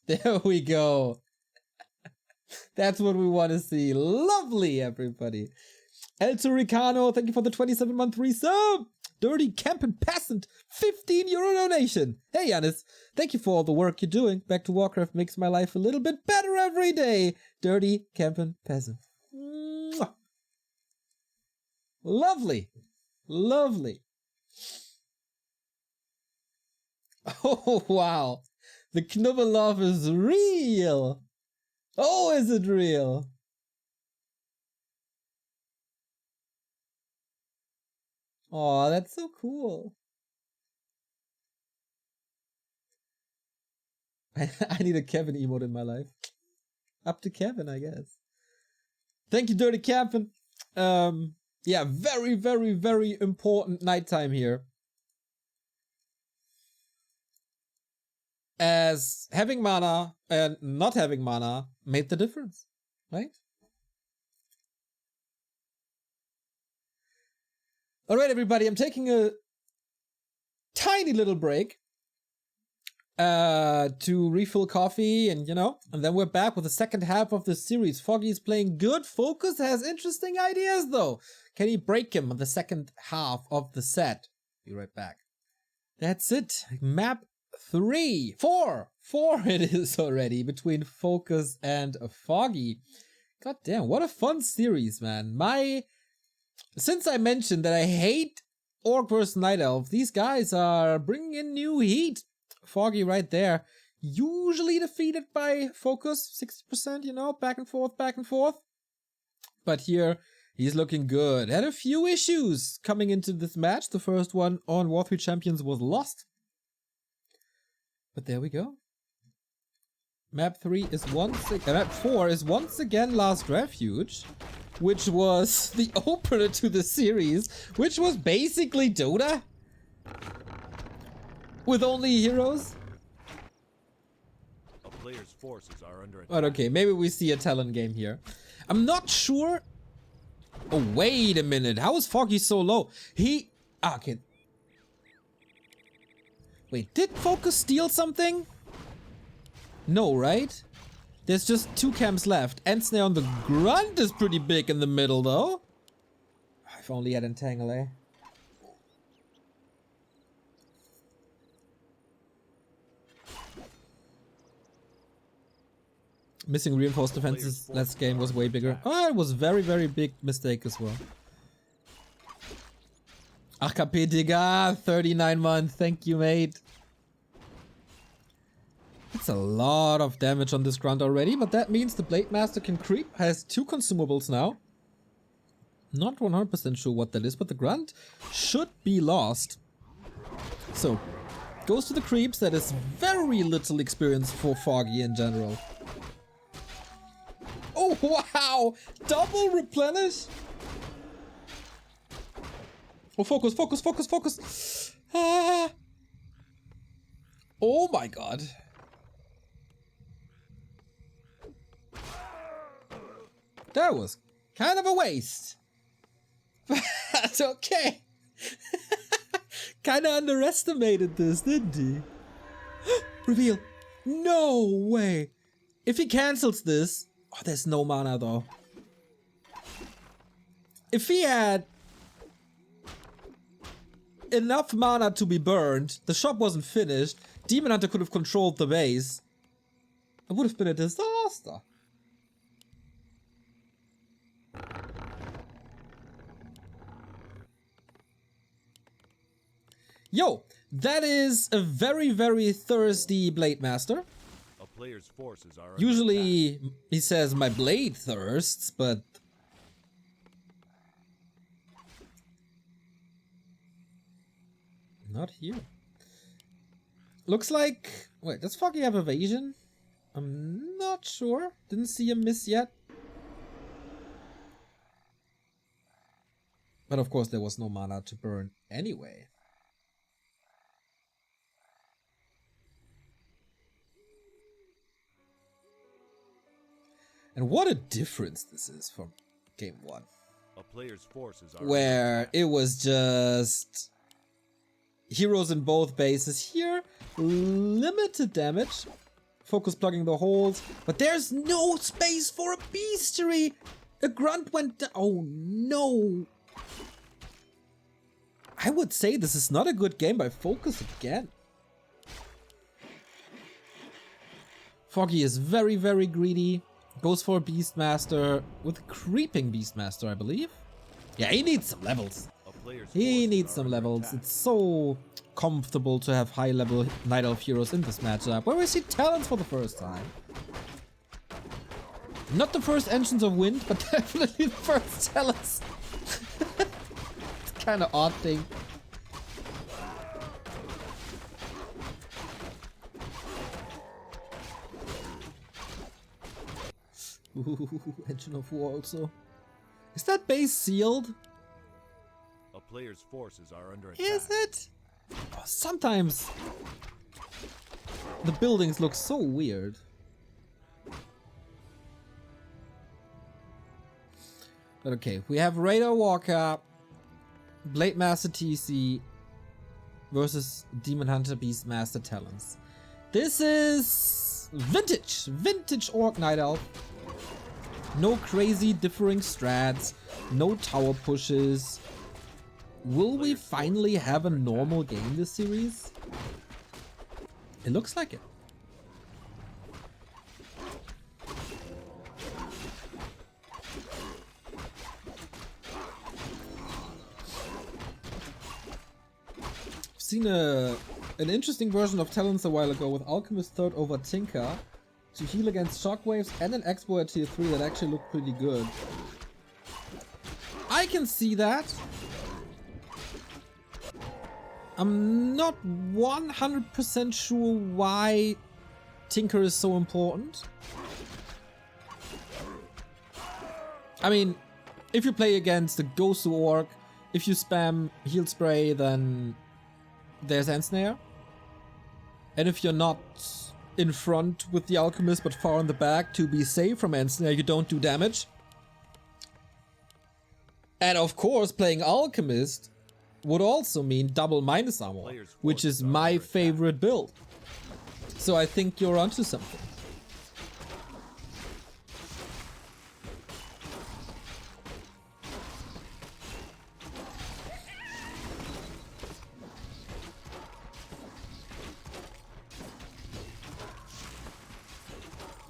There we go. That's what we want to see. Lovely, everybody. El Turicano, thank you for the 27-month resub. Dirty Campin' Peasant, 15 euro donation. Hey, Yanis, thank you for all the work you're doing. Back to Warcraft makes my life a little bit better every day. Dirty Campin' Peasant. Mwah. Lovely. Lovely. Oh, wow. The Knubbe love is real. Oh, is it real? Oh, that's so cool. I need a Kevin emote in my life. Up to Kevin, I guess. Thank you, Dirty Kevin. Yeah, very, very, very important nighttime here. As having mana and not having mana made the difference, right? Alright, everybody, I'm taking a tiny little break to refill coffee and, and then we're back with the second half of the series. Foggy is playing good. FoCuS has interesting ideas, though. Can he break him on the second half of the set? Be right back. That's it. Map 3. 4 it is already between FoCuS and Foggy. God damn, what a fun series, man. Since I mentioned that I hate Orc vs Night Elf, these guys are bringing in new heat. Foggy right there. Usually defeated by FoCuS, 60%, back and forth. But here, he's looking good. Had a few issues coming into this match. The first one on War 3 Champions was lost. But there we go. Map 4 is once again Last Refuge, which was the opener to the series, which was basically Dota with only heroes. A player's forces are under attack. But okay, maybe we see a talent game here. I'm not sure. Oh, wait a minute. How is Foggy so low? Okay. Wait, did FoCuS steal something? No, right? There's just 2 camps left. Ensnare on the Grunt is pretty big in the middle, though. If only had Entangle, eh? Missing reinforced defenses last game was way bigger. Oh, it was very, very big mistake as well. AKP Digga, 39 months. Thank you, mate. That's a lot of damage on this Grunt already, but that means the Blade Master can creep. Has 2 consumables now. Not 100% sure what that is, but the Grunt should be lost. So, goes to the creeps. That is very little experience for Foggy in general. Oh, wow! Double replenish? Oh, focus. Ah. Oh my god. That was kind of a waste. That's okay. Kinda underestimated this, didn't he? Reveal. No way. If he cancels this... Oh, there's no mana though. If he had enough mana to be burned, the shop wasn't finished, Demon Hunter could have controlled the base. It would have been a disaster. Yo, that is a very, very thirsty Blade Master. A player's forces are under attack. Usually he says my blade thirsts, but not here. Looks like, wait, does Foggy have evasion? I'm not sure. Didn't see a miss yet. But of course there was no mana to burn anyway. And what a difference this is from game 1. A player's forces are Where it was just heroes in both bases. Here, limited damage. FoCuS plugging the holes. But there's no space for a bestiary. A grunt went down. Oh no. I would say this is not a good game by FoCuS again. Foggy is very, very greedy. Goes for a Beastmaster with a creeping Beastmaster, I believe. Yeah, he needs some levels. He needs some levels. It's so comfortable to have high level Night Elf heroes in this matchup, where we see talents for the first time. Not the first Engines of Wind, but definitely the first talents. It's kind of odd thing. Ooh, Engine of War also. Is that base sealed? A player's forces are under attack. Is it? Oh, sometimes the buildings look so weird. But okay, we have Raider Walker, Blade Master TC versus Demon Hunter Beastmaster Talons. This is vintage Orc Night Elf. No crazy differing strats, no tower pushes. Will we finally have a normal game this series? It looks like it. I've seen an interesting version of Talons a while ago with Alchemist third over Tinker to heal against shockwaves and an Expo at tier 3 that actually looked pretty good. I can see that. I'm not 100% sure why Tinker is so important. I mean, if you play against the Gosu Orc, if you spam Heal Spray, then there's Ensnare. And if you're not in front with the Alchemist but far in the back to be safe from Ensnare, you don't do damage. And of course, playing Alchemist would also mean double minus armor, which is my favorite build. So I think you're onto something.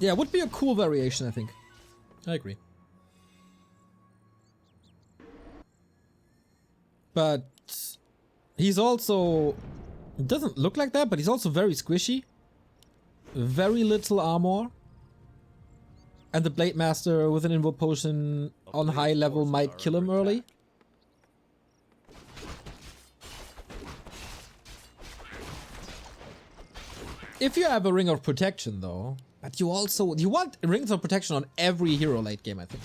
Yeah, would be a cool variation, I think. I agree. But he's also, it doesn't look like that, but he's also very squishy. Very little armor. And the Blade Master with an Invo Potion on high level might kill him early. If you have a Ring of Protection though, but you want Rings of Protection on every hero late game, I think.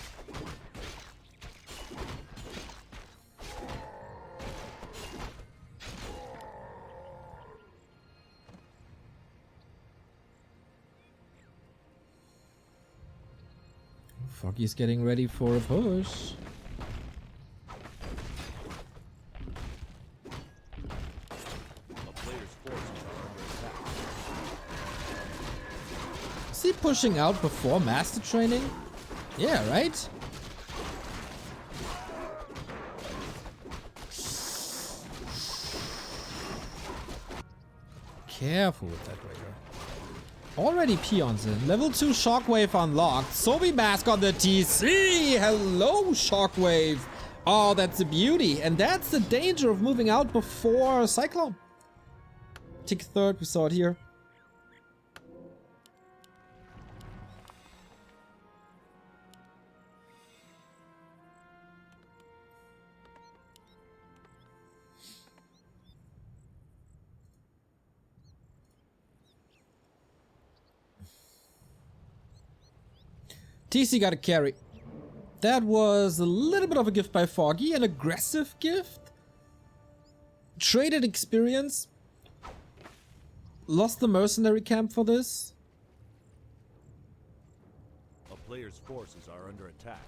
Foggy's getting ready for a push. Is he pushing out before master training? Yeah, right? Careful with that Raider. Already peons in. Level 2 Shockwave unlocked. Sobi Mask on the TC. Hello, Shockwave. Oh, that's a beauty. And that's the danger of moving out before Cyclone. Tick third, we saw it here. TC got a carry. That was a little bit of a gift by Foggy, an aggressive gift. Traded experience. Lost the mercenary camp for this. A player's forces are under attack.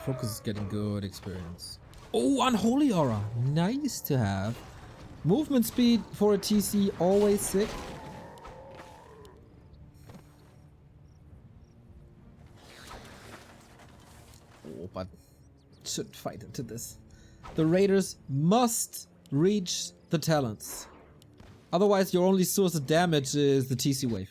FoCuS is getting good experience. Oh, Unholy Aura. Nice to have. Movement speed for a TC, always sick. Oh, but should fight into this. The Raiders must reach the talents. Otherwise, your only source of damage is the TC wave.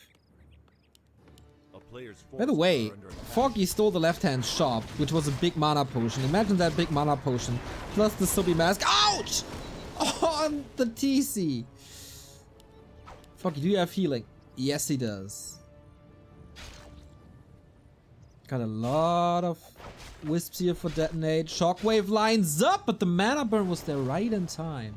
By the way, Foggy stole the left-hand shop, which was a big mana potion. Imagine that big mana potion, plus the Subby Mask. Ouch! On the TC. Foggy, do you have healing? Yes, he does. Got a lot of wisps here for detonate. Shockwave lines up, but the mana burn was there right in time.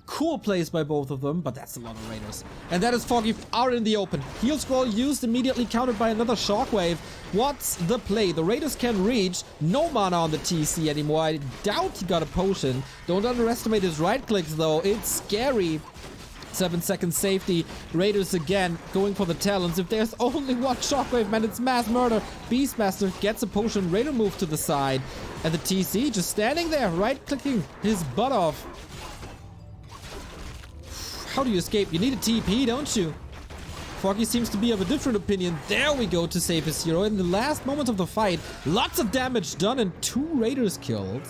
Cool plays by both of them, but that's a lot of Raiders. And that is Foggy out in the open. Heal scroll used, immediately countered by another Shockwave. What's the play? The Raiders can reach. No mana on the TC anymore. I doubt he got a potion. Don't underestimate his right clicks though. It's scary. 7 seconds safety. Raiders again going for the talents. If there's only one Shockwave, man, it's mass murder. Beastmaster gets a potion. Raider move to the side. And the TC just standing there, right clicking his butt off. How do you escape? You need a TP, don't you? Foggy seems to be of a different opinion. There we go to save his hero. In the last moment of the fight, lots of damage done and 2 Raiders killed.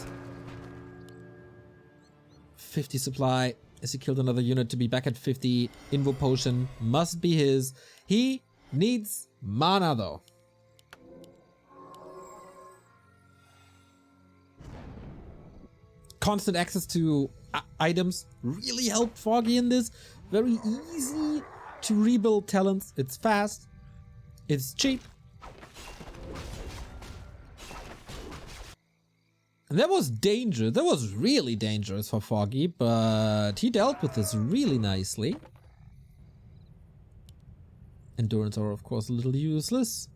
50 supply. As he killed another unit to be back at 50. Invo potion must be his. He needs mana though. Constant access to items really helped Foggy in this. Very easy to rebuild talents. It's fast. It's cheap. And that was dangerous. That was really dangerous for Foggy, but he dealt with this really nicely. Endurance are of course a little useless.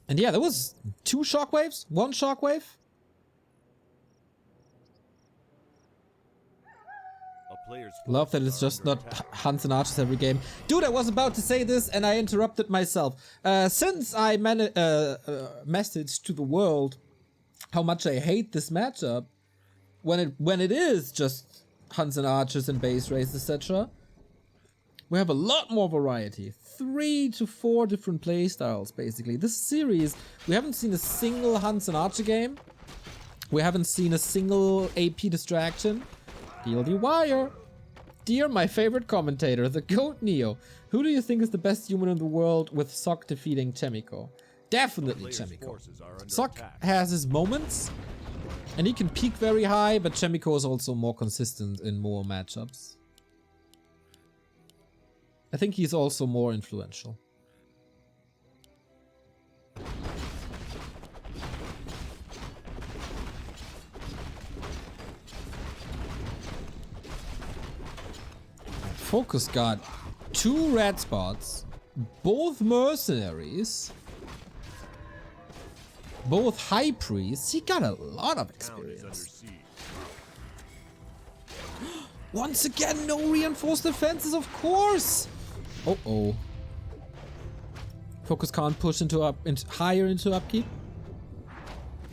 And yeah, there was 2 shockwaves, 1 shockwave. Love that it's just not Hunts and Archers every game. Dude, I was about to say this and I interrupted myself. Since I messaged to the world how much I hate this matchup, when it is just Hunts and Archers and base race, etc., we have a lot more variety. 3 to 4 different playstyles, basically. This series, we haven't seen a single Hunts and Archer game. We haven't seen a single AP distraction. DLD Wire. Dear my favorite commentator, the GOAT Neo. Who do you think is the best human in the world with Sok defeating Chemico? Definitely Chemico. Sok has his moments, and he can peak very high, but Chemico is also more consistent in more matchups. I think he's also more influential. FoCuS got 2 red spots, both mercenaries, both high priests. He got a lot of experience. Once again, no reinforced defenses, of course. Oh. FoCuS can't push higher into upkeep.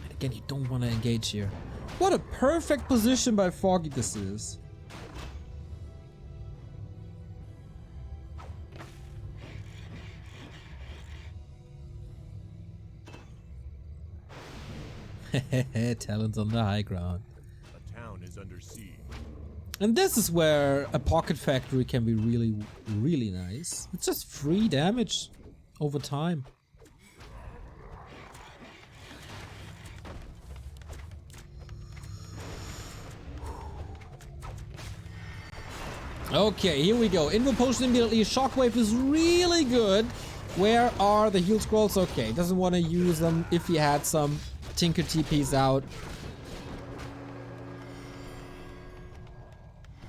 And again, you don't want to engage here. What a perfect position by Foggy this is. Talents on the high ground. A town is under siege. And this is where a pocket factory can be really, really nice. It's just free damage over time. Okay, here we go. Invo potion immediately. Shockwave is really good. Where are the heal scrolls? Okay, doesn't want to use them if he had some. Tinker TP's out.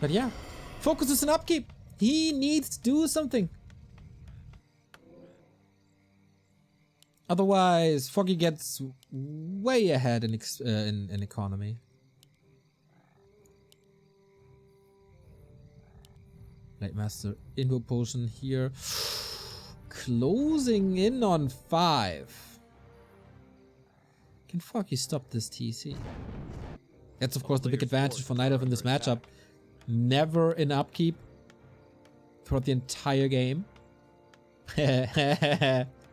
But yeah, FoCuS is an upkeep. He needs to do something. Otherwise, Foggy gets way ahead in economy. Blade Master Invo Potion here. Closing in on 5. Can Foggy stop this TC? That's of course the big advantage for Night Elf in this matchup. Never in upkeep throughout the entire game.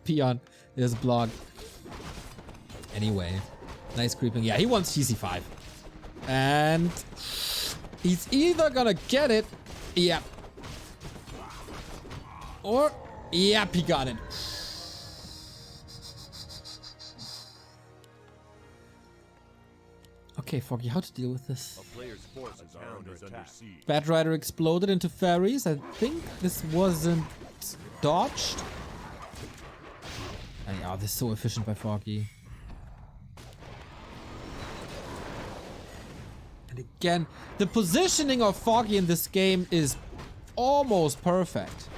Peon is blocked. Anyway, nice creeping. Yeah, he wants TC5. And he's either gonna get it. Yep. Or, yep, he got it. Okay, Foggy, how to deal with this? A player's forces are under attack. Bat Rider exploded into fairies. I think this wasn't dodged. Oh, this is so efficient by Foggy. And again, the positioning of Foggy in this game is almost perfect.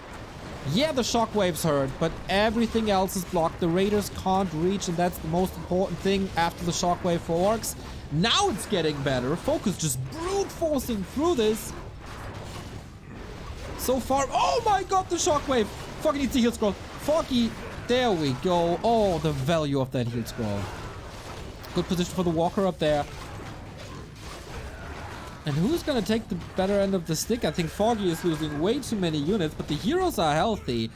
Yeah, the shockwaves hurt, but everything else is blocked. The raiders can't reach, and that's the most important thing after the shockwave for orcs. Now it's getting better. FoCuS just brute forcing through this. So far, oh my god, the shockwave. Foggy needs the heal scroll. Foggy, there we go. Oh, the value of that heal scroll. Good position for the walker up there. And who's gonna take the better end of the stick? I think Foggy is losing way too many units, but the heroes are healthy.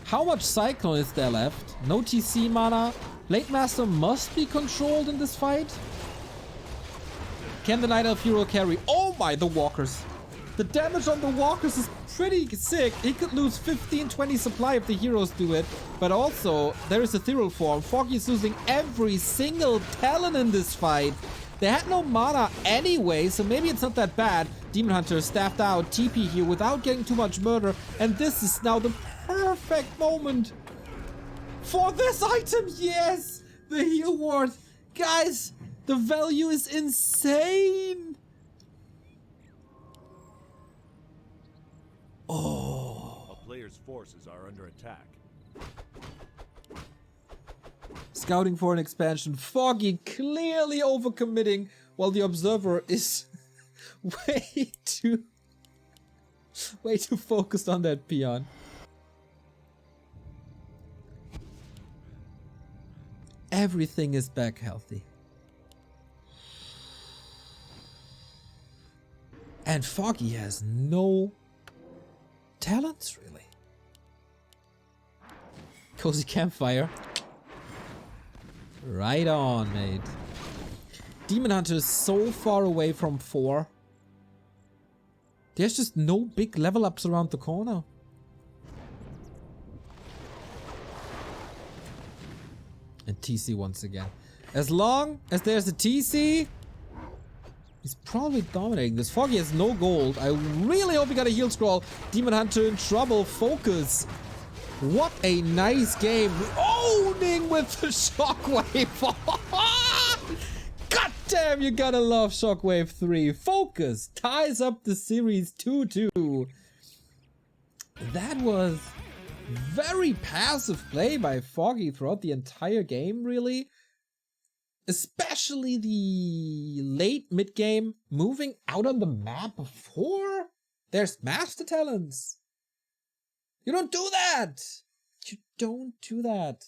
How much Cyclone is there left? No TC mana. Blade Master must be controlled in this fight. Can the Night Elf hero carry? Oh my, the walkers. The damage on the walkers is pretty sick. He could lose 15-20 supply if the heroes do it. But also, there is ethereal form. Foggy is losing every single talent in this fight. They had no mana anyway, so maybe it's not that bad. Demon Hunter staffed out TP here without getting too much murder. And this is now the perfect moment for this item. Yes! The heal ward. Guys, the value is insane. Oh. A player's forces are under attack. Scouting for an expansion. Foggy clearly overcommitting while the observer is way too focused on that peon. Everything is back healthy. And Foggy has no talents, really. Cozy campfire. Right on, mate. Demon Hunter is so far away from 4. There's just no big level ups around the corner. And TC once again. As long as there's a TC, he's probably dominating this. Foggy has no gold. I really hope he got a heal scroll. Demon Hunter in trouble. FoCuS. What a nice game. Owning with the shockwave. God damn, you gotta love Shockwave 3. FoCuS ties up the series 2-2. That was very passive play by Foggy throughout the entire game, really. Especially the late mid-game, moving out on the map before there's Master Talents. You don't do that! You don't do that.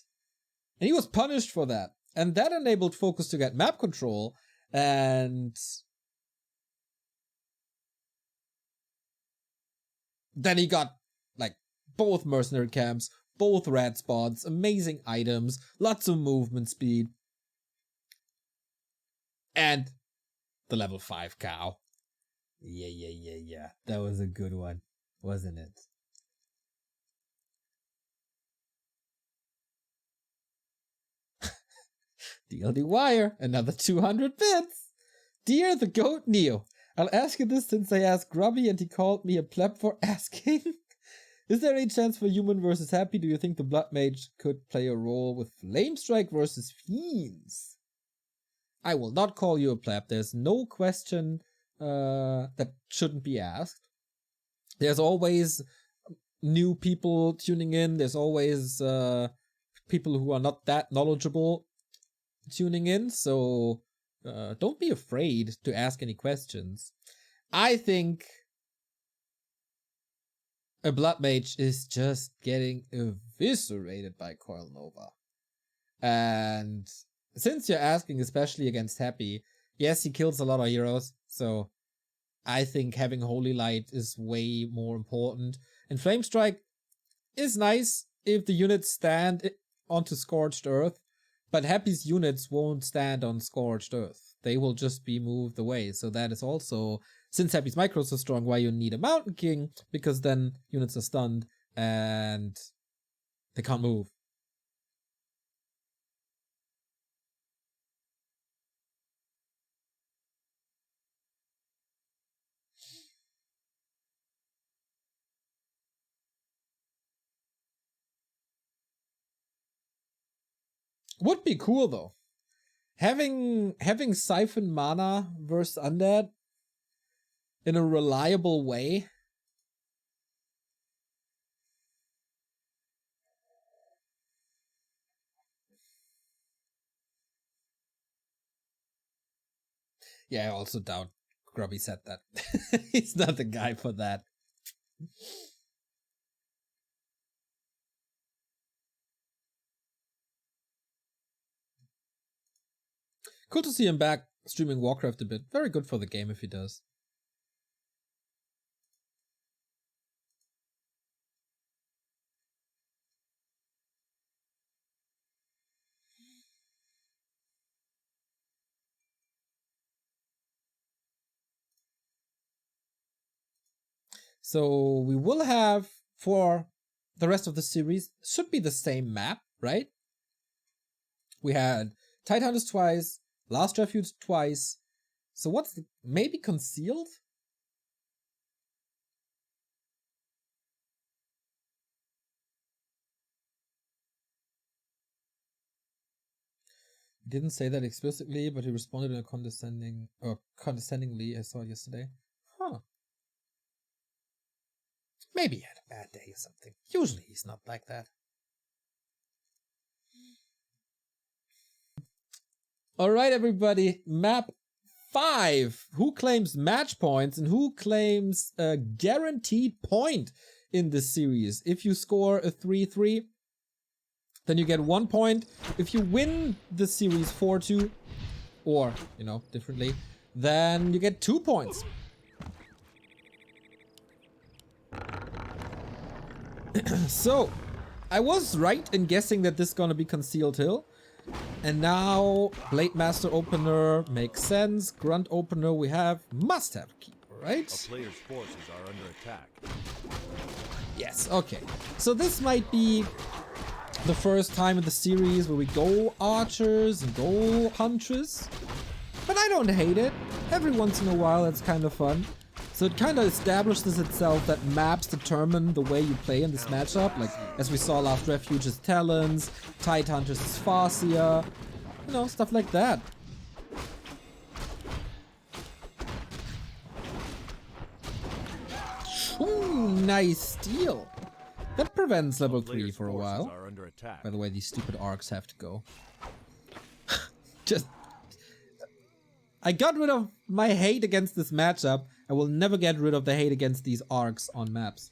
And he was punished for that. And that enabled FoCuS to get map control. And then he got, like, both mercenary camps, both red spots, amazing items, lots of movement speed. And the level 5 cow. Yeah. That was a good one, wasn't it? DLD Wire, another 200 bits. Dear the Goat Neo, I'll ask you this since I asked Grubby and he called me a pleb for asking. Is there any chance for human versus happy? Do you think the Blood Mage could play a role with Flame Strike versus Fiends? I will not call you a pleb. There's no question that shouldn't be asked. There's always new people tuning in. There's always people who are not that knowledgeable tuning in. So don't be afraid to ask any questions. I think a Blood Mage is just getting eviscerated by Coil Nova. And since you're asking, especially against Happy, yes, he kills a lot of heroes, so I think having Holy Light is way more important. And Flame Strike is nice if the units stand onto Scorched Earth, but Happy's units won't stand on Scorched Earth. They will just be moved away. So that is also, since Happy's micro is so strong, why you need a Mountain King, because then units are stunned and they can't move. Would be cool though. Having Siphon mana versus Undead in a reliable way. Yeah, I also doubt Grubby said that. He's not the guy for that. Cool to see him back streaming Warcraft a bit. Very good for the game if he does. So we will have, for the rest of the series, should be the same map, right? We had Tidehunters twice, Last Refuge twice. So what's the, maybe Concealed? He didn't say that explicitly, but he responded in a condescendingly, I saw it yesterday. Huh. Maybe he had a bad day or something. Usually he's not like that. Alright everybody, map 5. Who claims match points and who claims a guaranteed point in this series? If you score a 3-3, then you get 1 point. If you win the series 4-2, or, you know, differently, then you get 2 points. So, I was right in guessing that this is gonna be Concealed Hill. And now, Blade Master Opener makes sense. Grunt Opener we have, must have Keeper, right? A player's forces are under attack. Yes, okay. So this might be the first time in the series where we go Archers and go Huntress. But I don't hate it. Every once in a while it's kind of fun. So it kind of establishes itself that maps determine the way you play in this matchup. Like, as we saw, Last Refuge is Talons, Tidehunters is Farseer, you know, stuff like that. Ooh, nice steal. That prevents level 3 for a while. By the way, these stupid arcs have to go. Just... I got rid of my hate against this matchup. I will never get rid of the hate against these arcs on maps.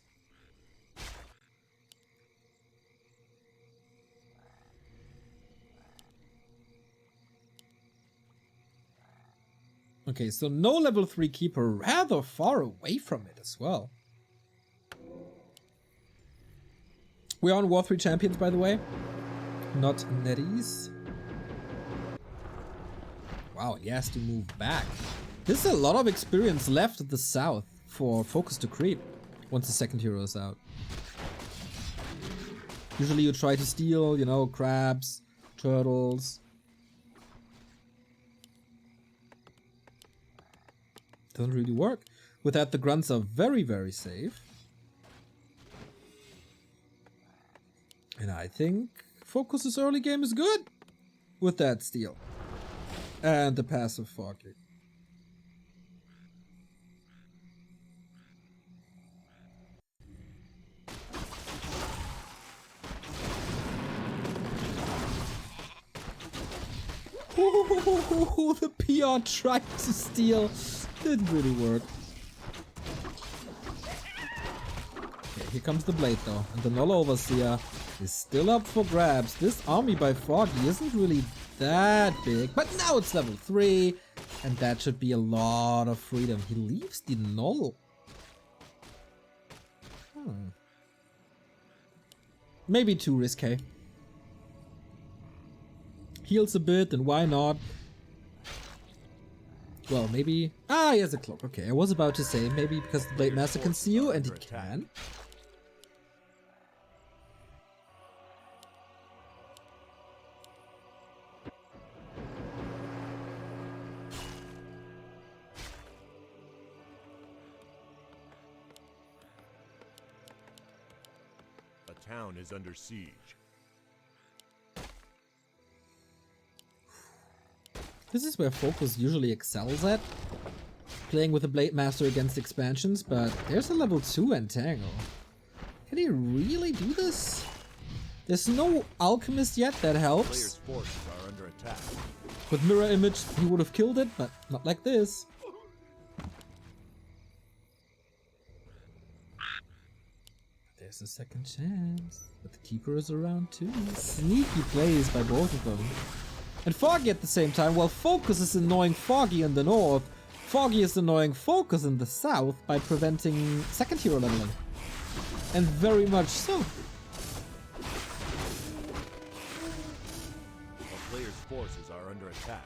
Okay, so no level 3 keeper, rather far away from it as well. We are on War 3 champions, by the way. Not Netties. Wow, he has to move back. There's a lot of experience left at the south for FoCuS to creep once the second hero is out. Usually you try to steal, you know, crabs, turtles. Doesn't really work. With that, the grunts are very, very safe. And I think FoCuS's early game is good with that steal. And the passive Foggy. Oh, the PR tried to steal. Didn't really work. Okay, here comes the blade though. And the Null Overseer is still up for grabs. This army by Foggy isn't really that big. But now it's level 3. And that should be a lot of freedom. He leaves the Null. Maybe too risque. Heals a bit, and why not? Well, maybe... Ah, he has a cloak. Okay, I was about to say, maybe because the Blade Master can see you, and he can. The town is under siege. This is where FoCuS usually excels at, playing with the Blade Master against expansions, but there's a level 2 Entangle. Can he really do this? There's no Alchemist yet, that helps. Players' forces are under attack. With Mirror Image, he would have killed it, but not like this. There's a second chance, but the Keeper is around too. Sneaky plays by both of them. And Foggy at the same time, while FoCuS is annoying Foggy in the north, Foggy is annoying FoCuS in the south by preventing second hero leveling. And very much so. A player's forces are under attack.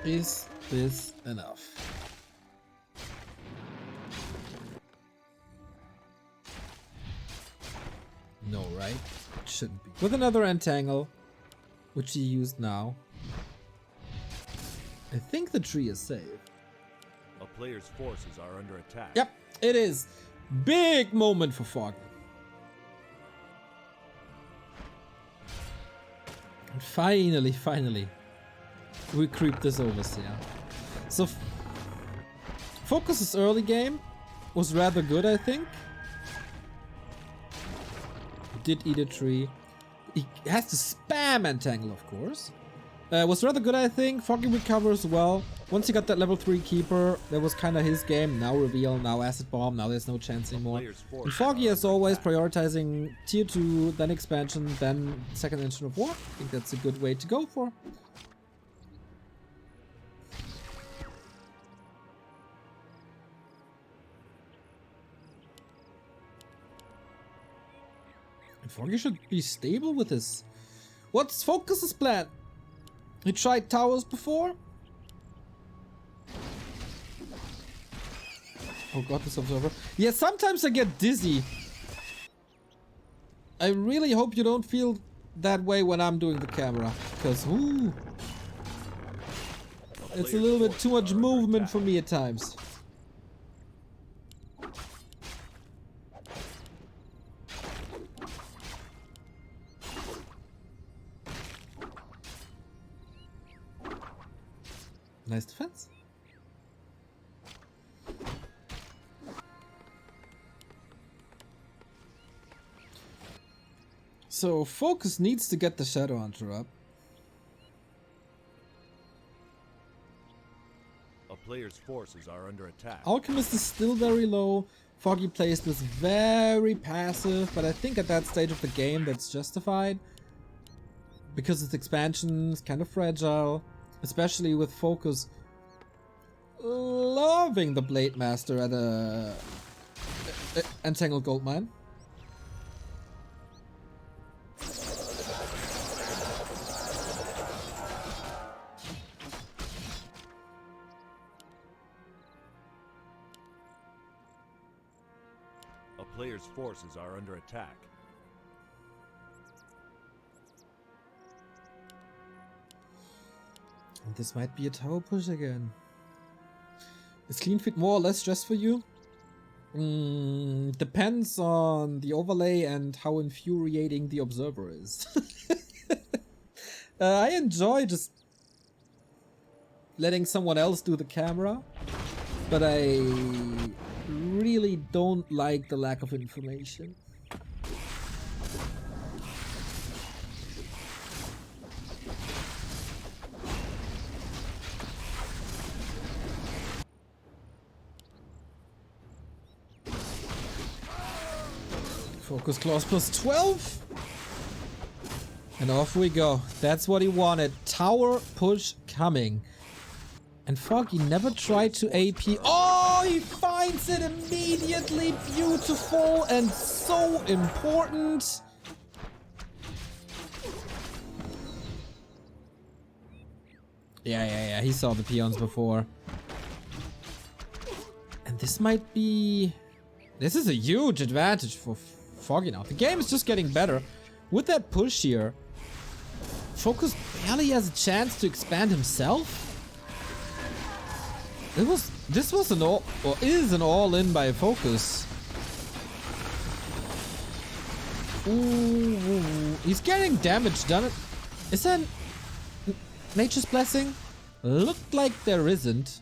Is this enough? No, right? It shouldn't be. With another Entangle, which he used now. I think the tree is safe. A player's forces are under attack. Yep, it is. Big moment for Foggy. And finally, we creep this Overseer. So, FoCuS's early game was rather good, I think. He did eat a tree. He has to spam Entangle, of course. Was rather good, I think. Foggy recovers well. Once he got that level 3 Keeper, that was kind of his game. Now Reveal, now Acid Bomb, now there's no chance anymore. And Foggy, as always, prioritizing Tier 2, then Expansion, then Second Engine of War. I think that's a good way to go for. And Foggy should be stable with this. What's FoCuS's plan? He tried towers before? Oh god, this observer. Yeah, sometimes I get dizzy. I really hope you don't feel that way when I'm doing the camera. Because, ooh. It's a little bit too much movement for me at times. Nice defense. So FoCuS needs to get the Shadow Hunter up. A player's forces are under attack. Alchemist is still very low. Foggy plays this very passive, but I think at that stage of the game that's justified. Because its expansion is kind of fragile. Especially with FoCuS loving the Blade Master at a Entangled Goldmine. A player's forces are under attack. This might be a tower push again. Is clean feed more or less stress for you? Depends on the overlay and how infuriating the observer is. I enjoy just letting someone else do the camera. but I really don't like the lack of information. FoCuS clause plus 12. And off we go. That's what he wanted. Tower push coming. And Foggy never tried to AP. Oh, he finds it immediately. Beautiful and so important. Yeah. He saw the peons before. And this might be... This is a huge advantage for Foggy now. The game is just getting better. With that push here, FoCuS barely has a chance to expand himself. This was an all, or is an all-in by FoCuS. Ooh, he's getting damage done. Is that Nature's Blessing? Looked like there isn't.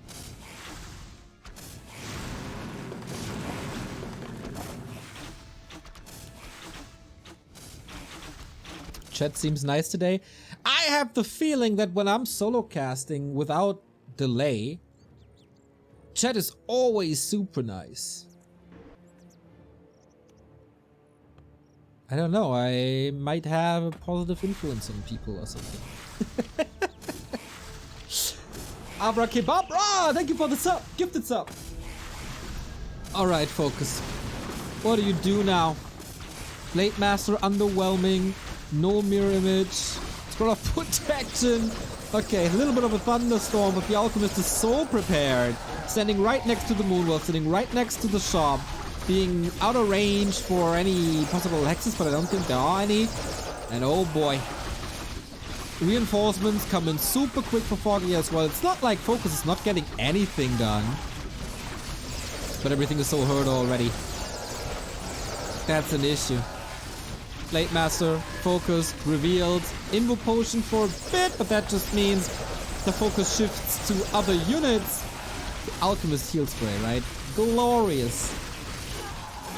Chat seems nice today. I have the feeling that when I'm solo casting without delay, chat is always super nice. I don't know, I might have a positive influence on people or something. Abracadabra! Thank you for the sub! Gifted sub! Alright, FoCuS. What do you do now? Blade Master underwhelming. No mirror image. Scroll of protection. Okay, a little bit of a thunderstorm, but the alchemist is so prepared. Standing right next to the moonwell, sitting right next to the shop, being out of range for any possible hexes, but I don't think there are any. And oh boy. Reinforcements come in super quick for Foggy as well. It's not like FoCuS is not getting anything done. But everything is so hurt already. That's an issue. Blade Master, FoCuS, revealed. Invo potion for a bit, but that just means the focus shifts to other units. The Alchemist heal spray, right? Glorious.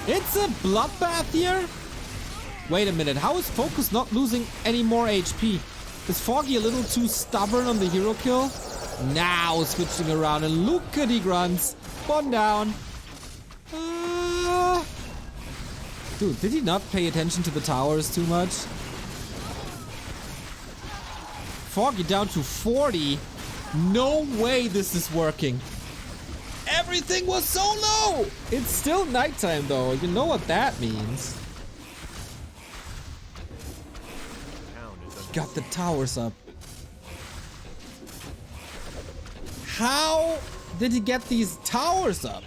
It's a bloodbath here? Wait a minute, how is FoCuS not losing any more HP? Is Foggy a little too stubborn on the hero kill? Now switching around and look at he grunts. One down. Dude, did he not pay attention to the towers too much? Foggy down to 40. No way this is working. Everything was so low. It's still nighttime though. You know what that means. Got the towers up. How did he get these towers up?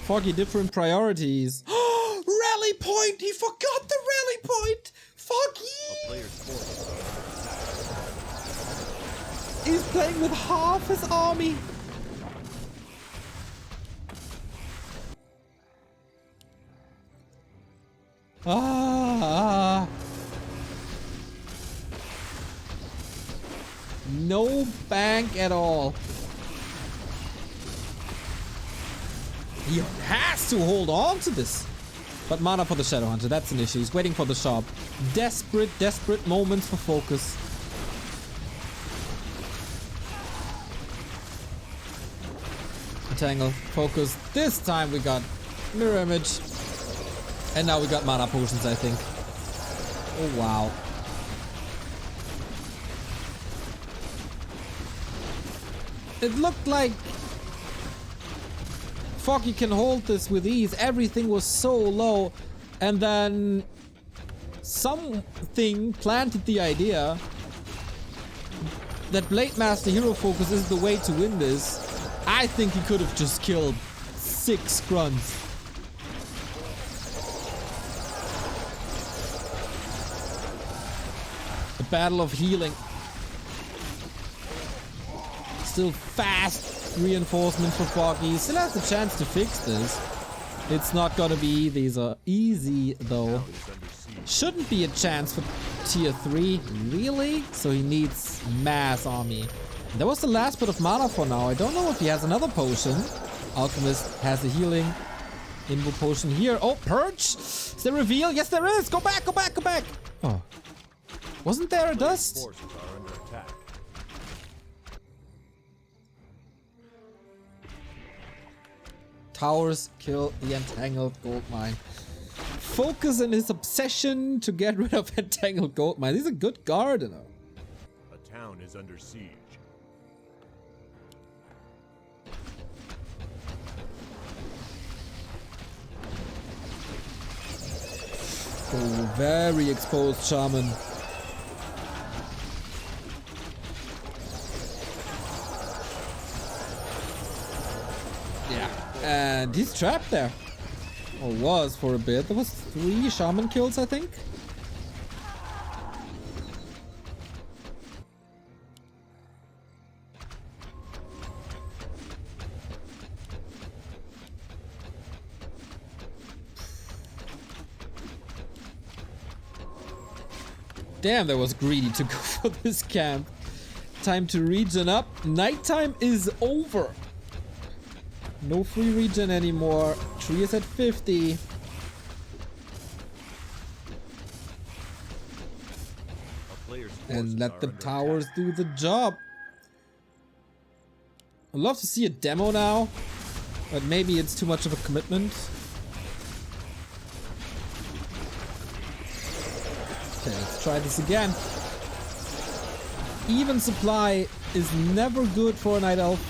Foggy, different priorities. Rally point! He forgot the rally point! Foggy! He's playing with half his army. No bank at all. He has to hold on to this. But mana for the Shadow Hunter, that's an issue. He's waiting for the shop. Desperate, desperate moments for FoCuS. Tangle, FoCuS. This time we got mirror image. And now we got mana potions, I think. Oh, wow. It looked like Foggy can hold this with ease. Everything was so low. And then something planted the idea that Blade Master hero focus is the way to win this. I think he could have just killed 6 grunts. The battle of healing. Still fast reinforcement for Foggy. Still has a chance to fix this. It's not gonna be easy though. Shouldn't be a chance for tier 3. Really? So he needs mass army. That was the last bit of mana for now. I don't know if he has another potion. Alchemist has a healing invo potion here. Oh, Purge! Is there a reveal? Yes, there is! Go back, go back, go back! Oh. Wasn't there a dust? Forces are under attack. Towers kill the entangled gold mine. FoCuS in his obsession to get rid of entangled gold mine. He's a good gardener. A town is under siege. Oh, very exposed shaman. Yeah, and he's trapped there. Or was for a bit. There was 3 shaman kills, I think. Damn, that was greedy to go for this camp. Time to regen up. Nighttime is over. No free regen anymore. Tree is at 50. And let the towers do the job. I'd love to see a demo now, but maybe it's too much of a commitment. Okay, let's try this again. Even supply is never good for a Night Elf.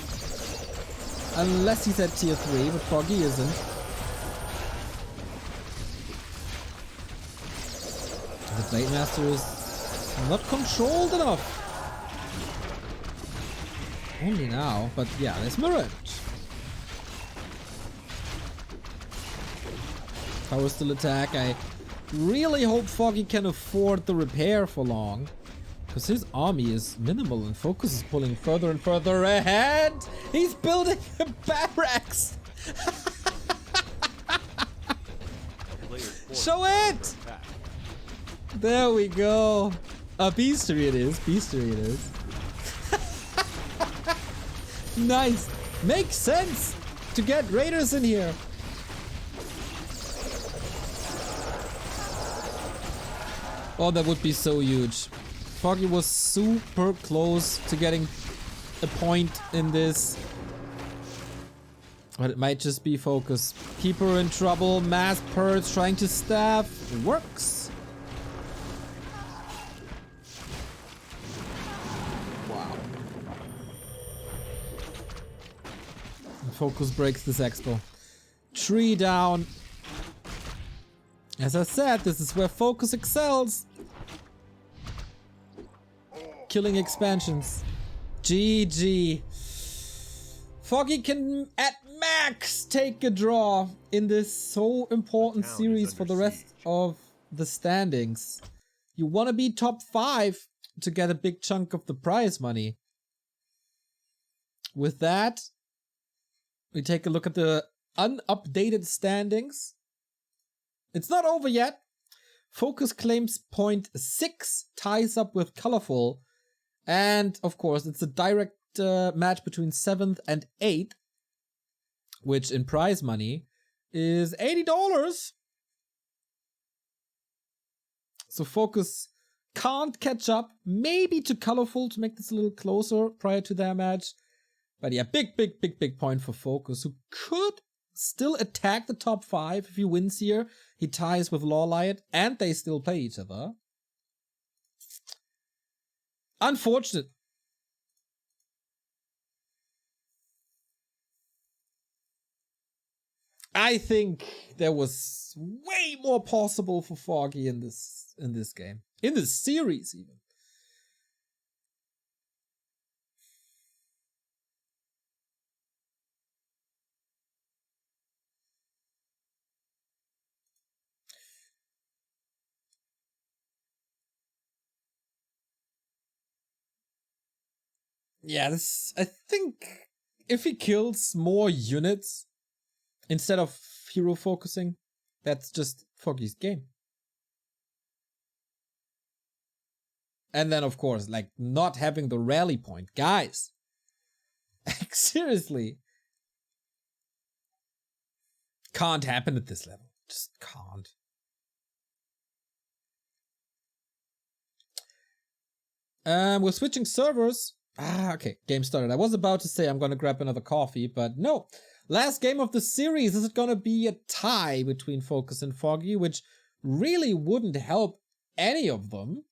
Unless he's at tier 3, but Foggy isn't. The Blade Master is not controlled enough. Only now, but yeah, there's Mirage. Tower still attack. I really hope Foggy can afford the repair for long, because his army is minimal and FoCuS is pulling further and further ahead. He's building a barracks. Show it! There we go. A beastery it is. Beastery it is. Nice. Makes sense to get raiders in here. Oh, that would be so huge. Foggy was super close to getting a point in this. But it might just be FoCuS. Keep her in trouble. Mass Purge trying to staff. Works. Wow. And FoCuS breaks this expo. Tree down. As I said, this is where FoCuS excels. Killing expansions. GG. Foggy can at max take a draw in this so important series for the rest of the standings. You want to be top 5 to get a big chunk of the prize money. With that, we take a look at the unupdated standings. It's not over yet. FoCuS claims point 6, ties up with Colorful. And, of course, it's a direct match between 7th and 8th, which in prize money is $80. So FoCuS can't catch up, maybe to Colorful to make this a little closer prior to their match. But yeah, big point for FoCuS, who could still attack the top 5 if he wins here. He ties with Lawlight, and they still play each other. Unfortunate. I think there was way more possible for Foggy in this game. In this series even. Yeah, this, I think if he kills more units instead of hero focusing, that's just Foggy's game. And then, of course, like, not having the rally point. Guys. Like, seriously. Can't happen at this level. Just can't. We're switching servers. Okay. Game started. I was about to say I'm gonna grab another coffee, but no. Last game of the series. Is it gonna be a tie between FoCuS and Foggy, which really wouldn't help any of them?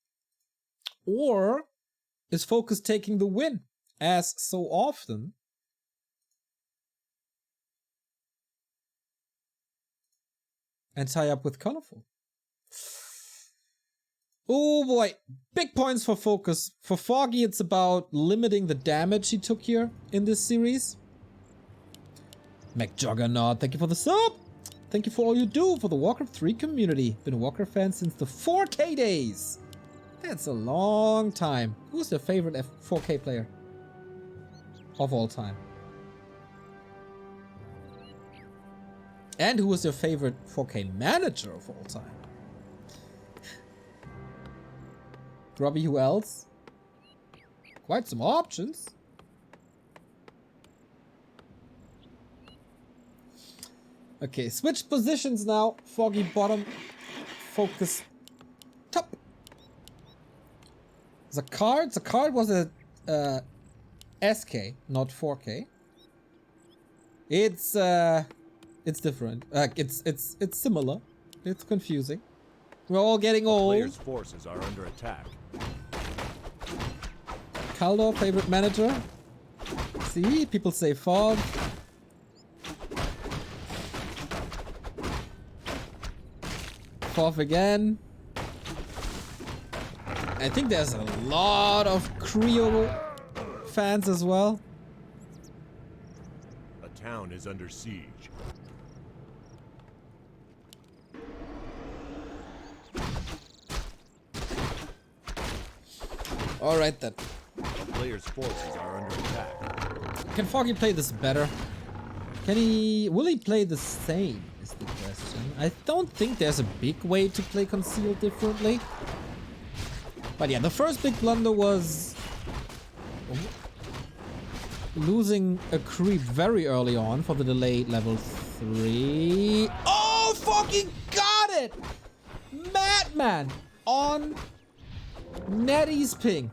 Or is FoCuS taking the win, as so often? And tie up with Colorful. Oh boy, big points for FoCuS. For Foggy, it's about limiting the damage he took here in this series. McJuggernaut, thank you for the sub. Thank you for all you do for the Warcraft 3 community. Been a Warcraft fan since the 4K days. That's a long time. Who's your favorite 4K player of all time? And who is your favorite 4K manager of all time? Grubby, who else? Quite some options. Okay, switch positions now. Foggy bottom, FoCuS top. The card was a SK, not 4K. It's different. It's similar. It's confusing. We're all getting old. Players' forces are under attack. Kaldor, favorite manager. See, people say Fog. Fourth again. I think there's a lot of Creo fans as well. A town is under siege. Alright then. A player's forces are under attack. Can Foggy play this better? Will he play the same is the question. I don't think there's a big way to play Conceal differently. But yeah, the first big blunder was losing a creep very early on for the delayed level 3. Oh, Foggy got it! Madman on Nettie's ping.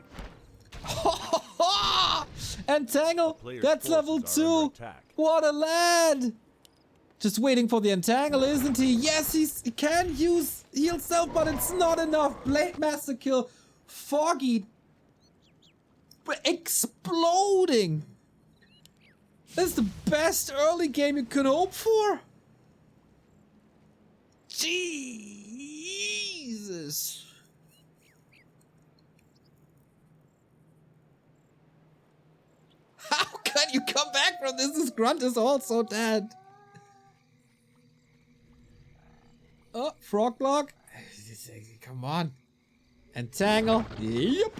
Entangle, that's level 2. What a lad! Just waiting for the entangle, isn't he? Yes, he can use heal self, but it's not enough. Blade Master kill. Foggy exploding. That's the best early game you could hope for. Jesus. How can you come back from this? This grunt is also dead. Oh, frog block. Come on. Entangle. Yep.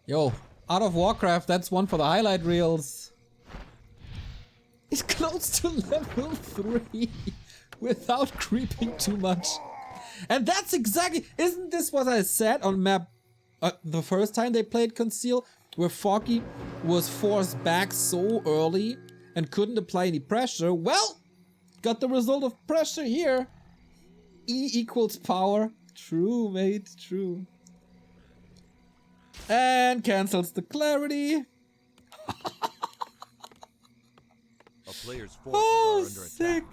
Yo, out of Warcraft, that's one for the highlight reels. He's close to level 3 without creeping too much. And that's exactly... Isn't this what I said on map the first time they played Conceal? Where Foggy was forced back so early and couldn't apply any pressure. Well, got the result of pressure here. E equals power. True, mate, true. And cancels the clarity. A player's forces are under sick. attack.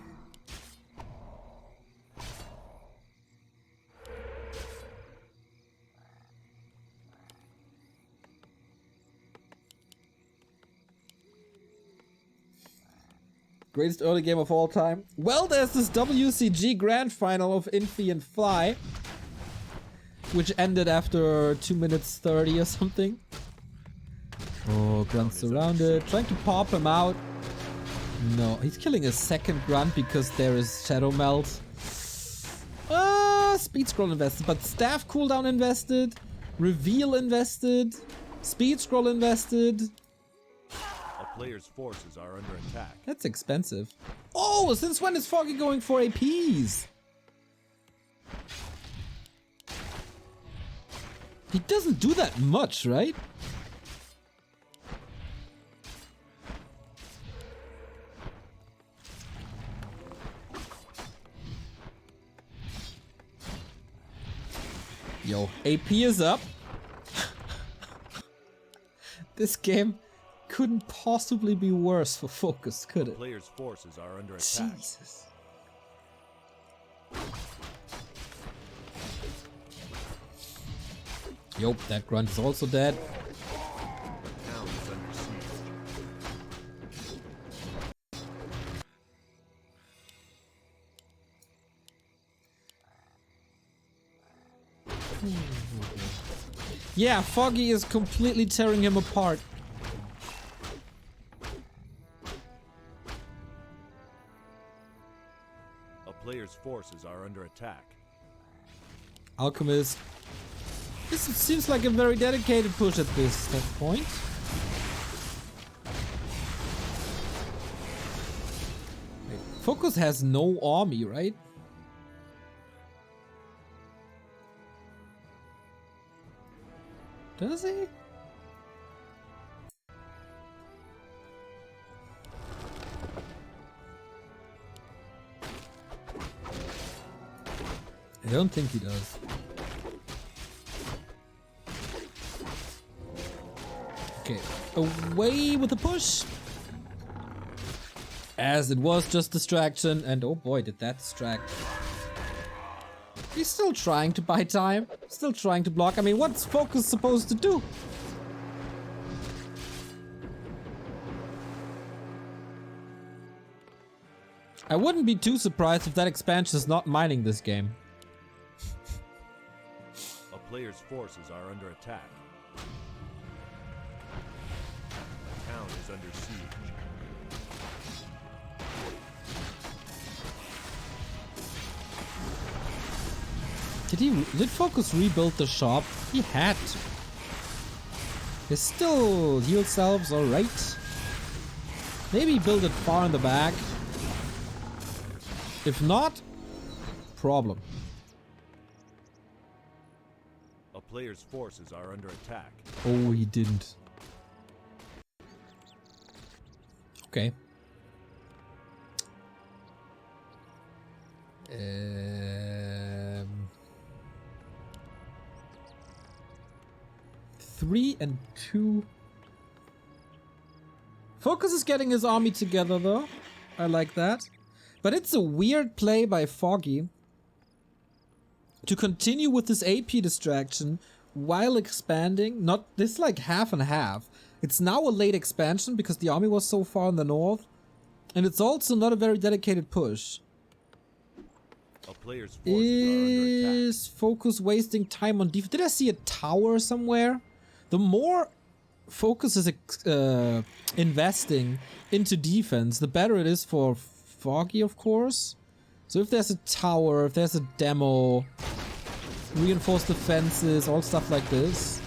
Greatest early game of all time. Well, there's this WCG Grand Final of Infi and Fly, which ended after 2 minutes 30 or something. Oh, Grunt's surrounded. Trying to pop him out. No, he's killing a second Grunt because there is Shadow Melt. Speed Scroll invested, but Staff cooldown invested. Reveal invested. Speed Scroll invested. Players' forces are under attack. That's expensive. Oh, since when is Foggy going for APs? He doesn't do that much, right? Yo, AP is up. This game couldn't possibly be worse for FoCuS, could it? Players' forces are under attack. Jesus. Yup, that grunt is also dead. Town is under siege. Yeah, Foggy is completely tearing him apart. A player's forces are under attack. Alchemist. This seems like a very dedicated push at this point. Wait, FoCuS has no army, right? Does he? I don't think he does. Okay, away with the push. As it was just distraction, and oh boy, did that distract. He's still trying to buy time, still trying to block. I mean, what's FoCuS supposed to do? I wouldn't be too surprised if that expansion is not mining this game. A player's forces are under attack. The town is under siege. Did FoCuS rebuild the shop? He had to. His still healed selves, alright. Maybe build it far in the back. If not, problem. A player's forces are under attack. Oh, he didn't. Okay. 3 and 2. FoCuS is getting his army together though. I like that. But it's a weird play by Foggy to continue with this AP distraction while expanding. Not this, like half and half. It's now a late expansion because the army was so far in the north. And it's also not a very dedicated push. A player's forces are under attack. Is FoCuS wasting time on defense? Did I see a tower somewhere? The more FoCuS is investing into defense, the better it is for Foggy, of course. So if there's a tower, if there's a demo, reinforced defenses, all stuff like this.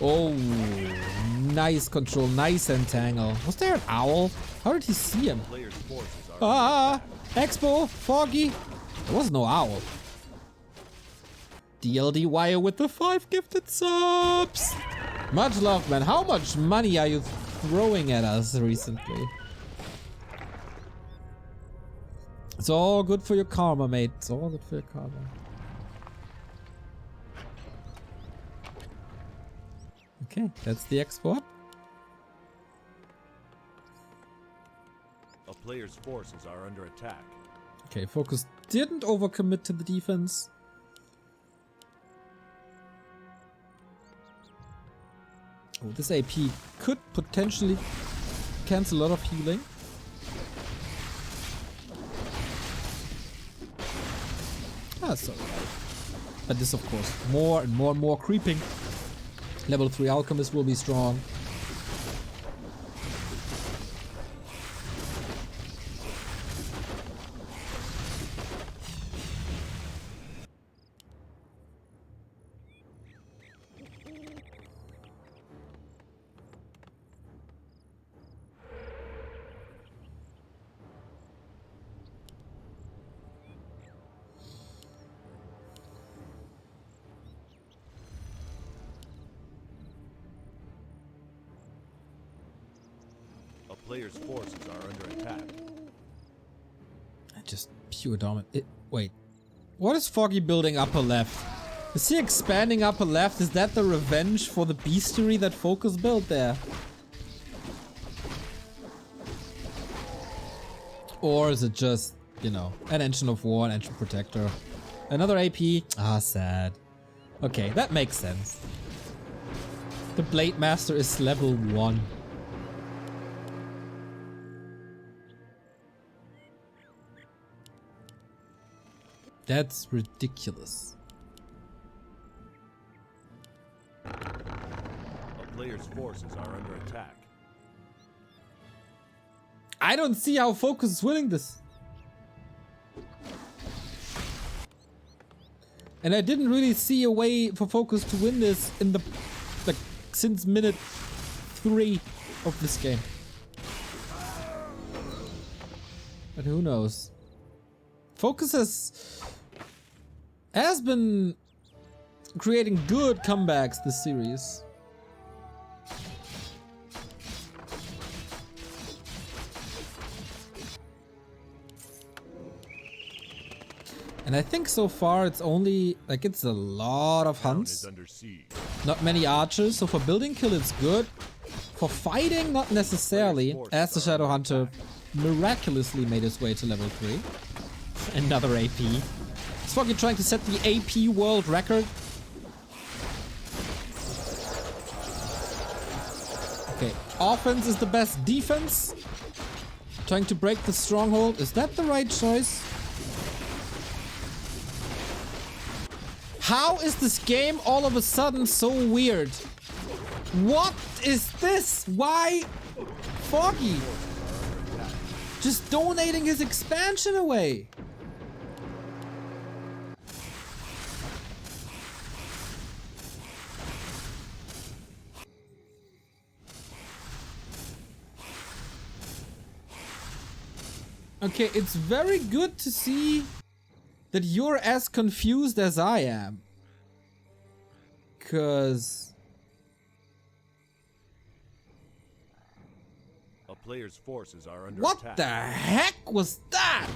Oh, nice control, nice entangle. Was there an owl? How did he see him? Player's forces are Ah, Expo, Foggy. There was no owl. DLD Wire with the 5 gifted subs. Much love, man. How much money are you throwing at us recently? It's all good for your karma, mate. It's all good for your karma. Okay, that's the export. A player's forces are under attack. Okay, FoCuS didn't overcommit to the defense. Oh, this AP could potentially cancel a lot of healing. That's alright. But this, of course, more and more creeping. Level 3 Alchemist will be strong. A player's forces are under attack. Just pure dominant. Wait. What is Foggy building upper left? Is he expanding upper left? Is that the revenge for the bestiary that FoCuS built there? Or is it just, you know, an engine of war, an engine protector? Another AP? Ah, sad. Okay, that makes sense. The Blade Master is level 1. That's ridiculous. A player's forces are under attack. I don't see how FoCuS is winning this. And I didn't really see a way for FoCuS to win this in the since minute 3 of this game. But who knows? FoCuS has been creating good comebacks this series. And I think so far it's only, like, it's a lot of hunts. Not many archers, so for building kill it's good. For fighting, not necessarily, as the Shadow Hunter miraculously made his way to level 3. Another AP. Is Foggy trying to set the AP world record? Okay, offense is the best defense. Trying to break the stronghold. Is that the right choice? How is this game all of a sudden so weird? What is this? Why Foggy just donating his expansion away? Okay, it's very good to see that you're as confused as I am. 'Cause a player's forces are under what attack. the heck was that?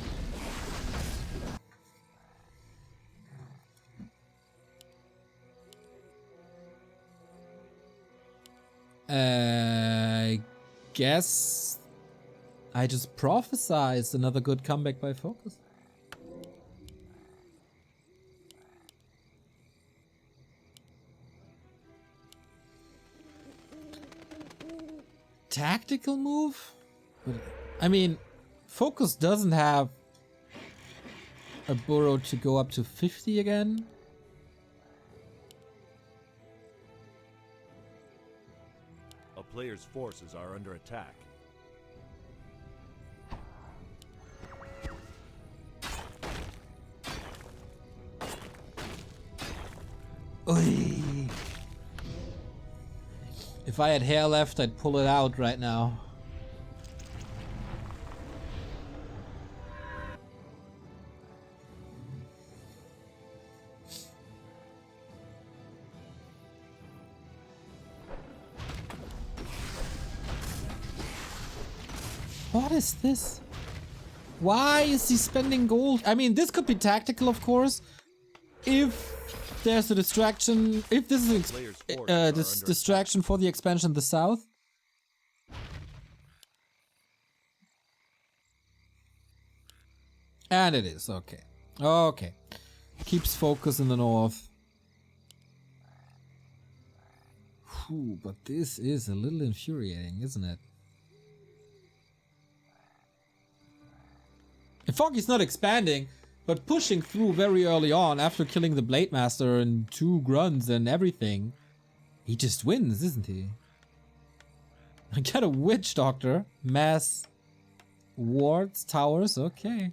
I guess I just prophesized another good comeback by FoCuS. Tactical move? I mean, FoCuS doesn't have a burrow to go up to 50 again. A player's forces are under attack. Oy. If I had hair left, I'd pull it out right now. What is this? Why is he spending gold? I mean, this could be tactical, of course. If there's a distraction, if this is this distraction for the expansion in the south. And it is, okay. Okay. Keeps FoCuS in the north. Whew, but this is a little infuriating, isn't it? And Foggy's not expanding, but pushing through very early on after killing the Blade Master and 2 grunts and everything. He just wins, isn't he? I got a Witch Doctor. Mass wards, towers, okay.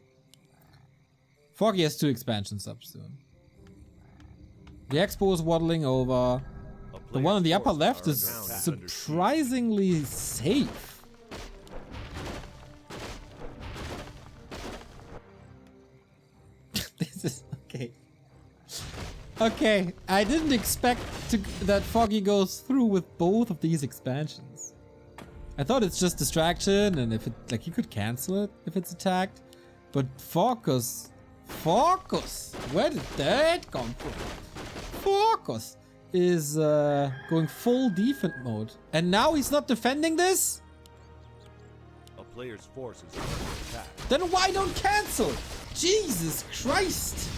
Foggy has 2 expansions up soon. The Expo is waddling over. The one on the upper left is surprisingly safe. This is okay. Okay, I didn't expect that Foggy goes through with both of these expansions. I thought it's just distraction, and if it, like, you could cancel it if it's attacked. But FoCuS, where did that come from? FoCuS is going full defense mode. And now he's not defending this? A player's forces are under attack. Then why don't cancel? Jesus Christ!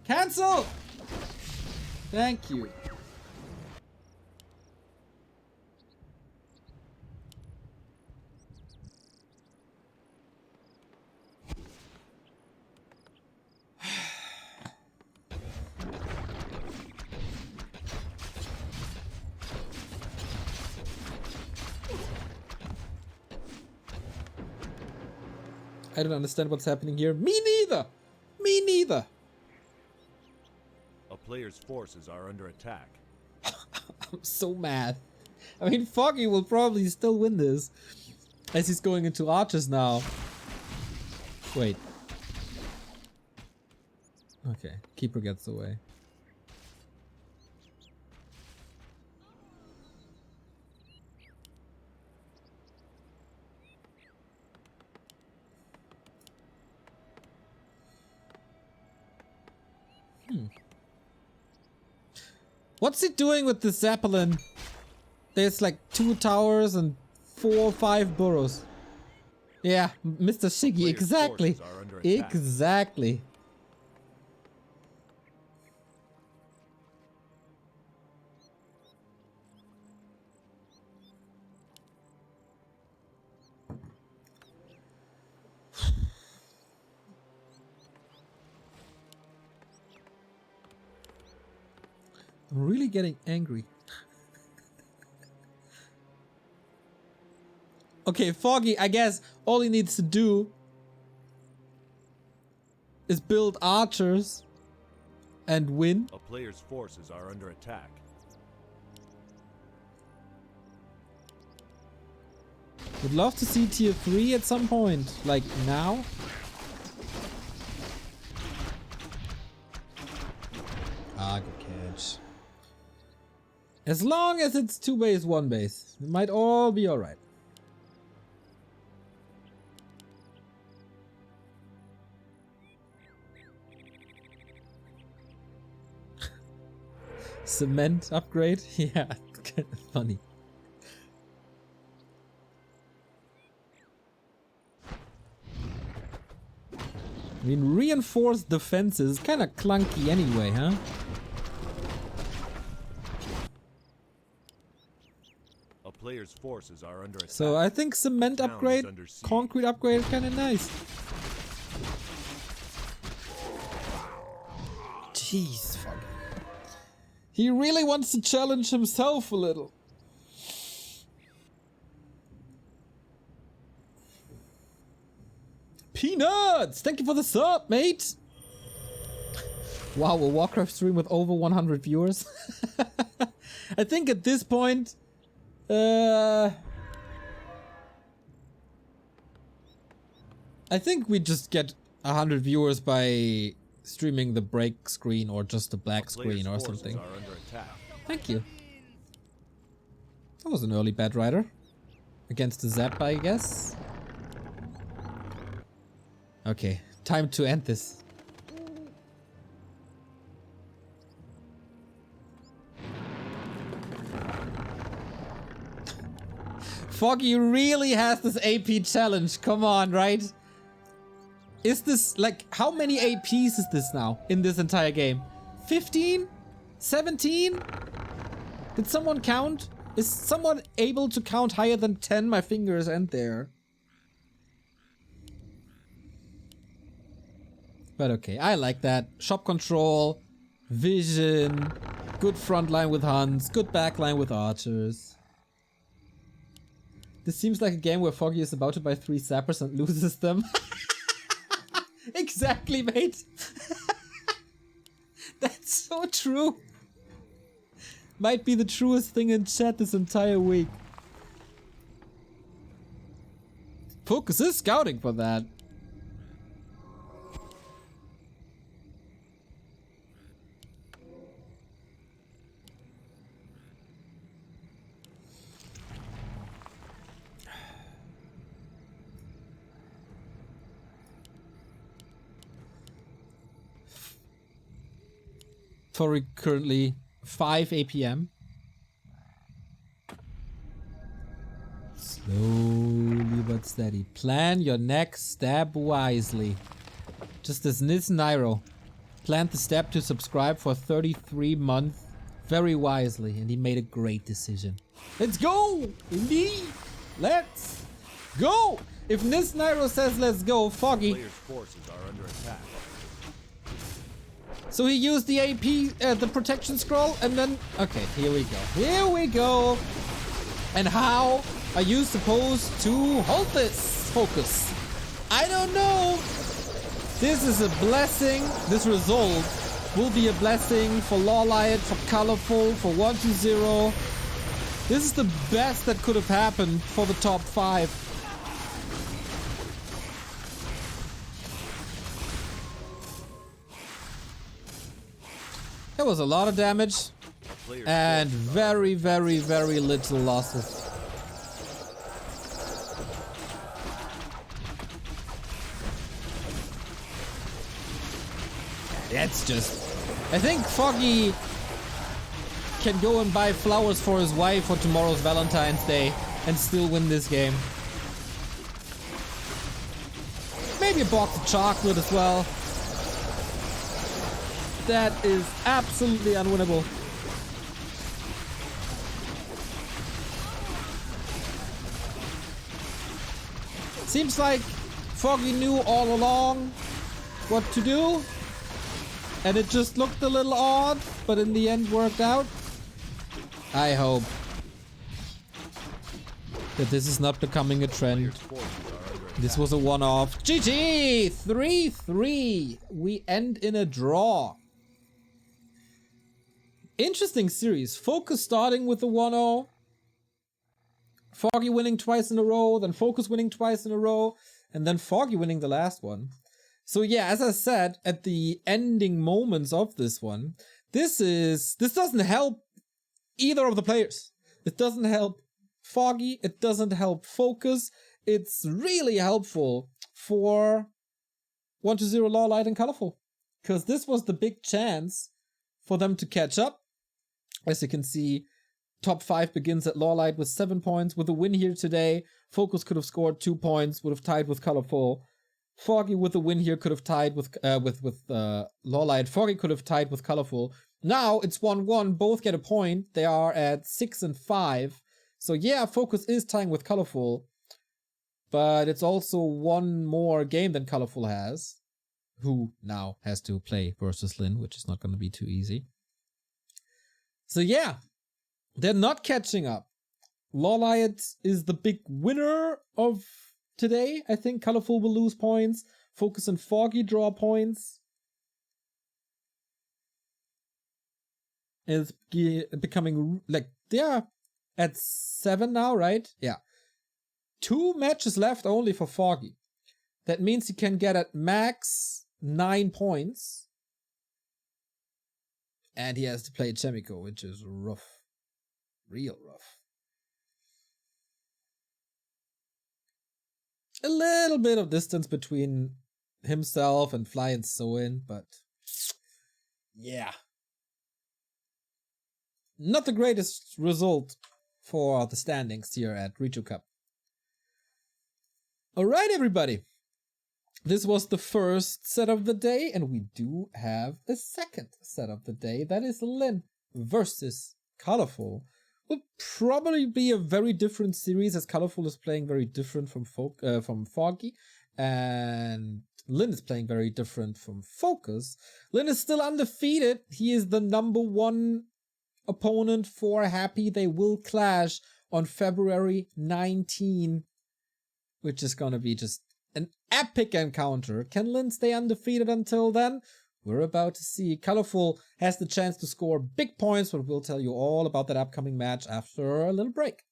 Cancel! Thank you. I don't understand what's happening here. Me neither! Me neither! A player's forces are under attack. I'm so mad. I mean, Foggy will probably still win this. As he's going into archers now. Wait. Okay, Keeper gets away. What's he doing with the Zeppelin? There's like 2 towers and 4 or 5 burrows. Yeah, Mr. Shiggy, exactly. Exactly. I'm really getting angry. Okay, Foggy, I guess all he needs to do is build archers and win. A player's forces are under attack. Would love to see tier 3 at some point, like now. Ah, good catch. As long as it's 2 base, 1 base, it might all be alright. Cement upgrade? Yeah, it's kind of funny. I mean, reinforced defenses is kind of clunky anyway, huh? A player's forces are under attack. So I think cement upgrade, concrete upgrade is kind of nice. Jeez, fuck. He really wants to challenge himself a little. Peanuts! Thank you for the sub, mate! Wow, a Warcraft stream with over 100 viewers. I think at this point... I think we just get 100 viewers by streaming the break screen or just the black screen or something. Thank you. That was an early bad rider. Against the Zap, I guess. Okay, time to end this. Foggy really has this AP challenge, come on, right? Is this, like, how many APs is this now in this entire game? 15? 17? Did someone count? Is someone able to count higher than 10? My fingers end there. But okay, I like that. Shop control, vision, good front line with hunts, good back line with archers. This seems like a game where Foggy is about to buy 3 sappers and loses them. Exactly, mate. That's so true. Might be the truest thing in chat this entire week. FoCuS is scouting for that. for currently 5 APM. Slowly but steady. Plan your next step wisely. Just as Nis Nairo planned the step to subscribe for 33 months very wisely, and he made a great decision. Let's go! Indeed! Let's go! If Nis Nairo says let's go, Foggy. Players' forces are under attack. So he used the AP, the protection scroll, and then... Okay, here we go. Here we go! And how are you supposed to hold this FoCuS? I don't know! This is a blessing. This result will be a blessing for Lawlight, for Colorful, for 120. This is the best that could have happened for the top 5. There was a lot of damage and very, very, very little losses. That's just... I think Foggy can go and buy flowers for his wife for tomorrow's Valentine's Day and still win this game. Maybe a box of chocolate as well. That is absolutely unwinnable. Seems like Foggy knew all along what to do, and it just looked a little odd, but in the end worked out. I hope that this is not becoming a trend. This was a one-off. GG! 3-3. We end in a draw. Interesting series. FoCuS starting with the 1-0. Foggy winning twice in a row, then FoCuS winning twice in a row, and then Foggy winning the last one. So yeah, as I said, at the ending moments of this one, this doesn't help either of the players. It doesn't help Foggy, it doesn't help FoCuS. It's really helpful for 120 Lawlight and Colorful, because this was the big chance for them to catch up. As you can see, top 5 begins at Lawlight with 7 points. With a win here today, FoCuS could have scored 2 points, would have tied with Colorful. Foggy with a win here could have tied with Lawlight. Foggy could have tied with Colorful. Now it's 1-1. Both get a point. They are at 6 and 5. So yeah, FoCuS is tying with Colorful, but it's also one more game than Colorful has, who now has to play versus Lin, which is not going to be too easy. So yeah, they're not catching up. Lawlight is the big winner of today. I think Colorful will lose points. FoCuS and Foggy draw points. It's becoming like they're at 7 now, right? Yeah. 2 matches left only for Foggy. That means he can get at max 9 points. And he has to play Chemico, which is rough. Real rough. A little bit of distance between himself and Fly and Soin, but yeah. Not the greatest result for the standings here at Rejuvenation Cup. Alright, everybody. This was the first set of the day, and we do have a second set of the day. That is Lin versus Colorful. Will probably be a very different series, as Colorful is playing very different from Foggy, and Lin is playing very different from FoCuS. Lin is still undefeated. He is the #1 opponent for Happy. They will clash on February 19, which is gonna be just an epic encounter. Can Lin stay undefeated until then? We're about to see. Colorful has the chance to score big points, but we'll tell you all about that upcoming match after a little break.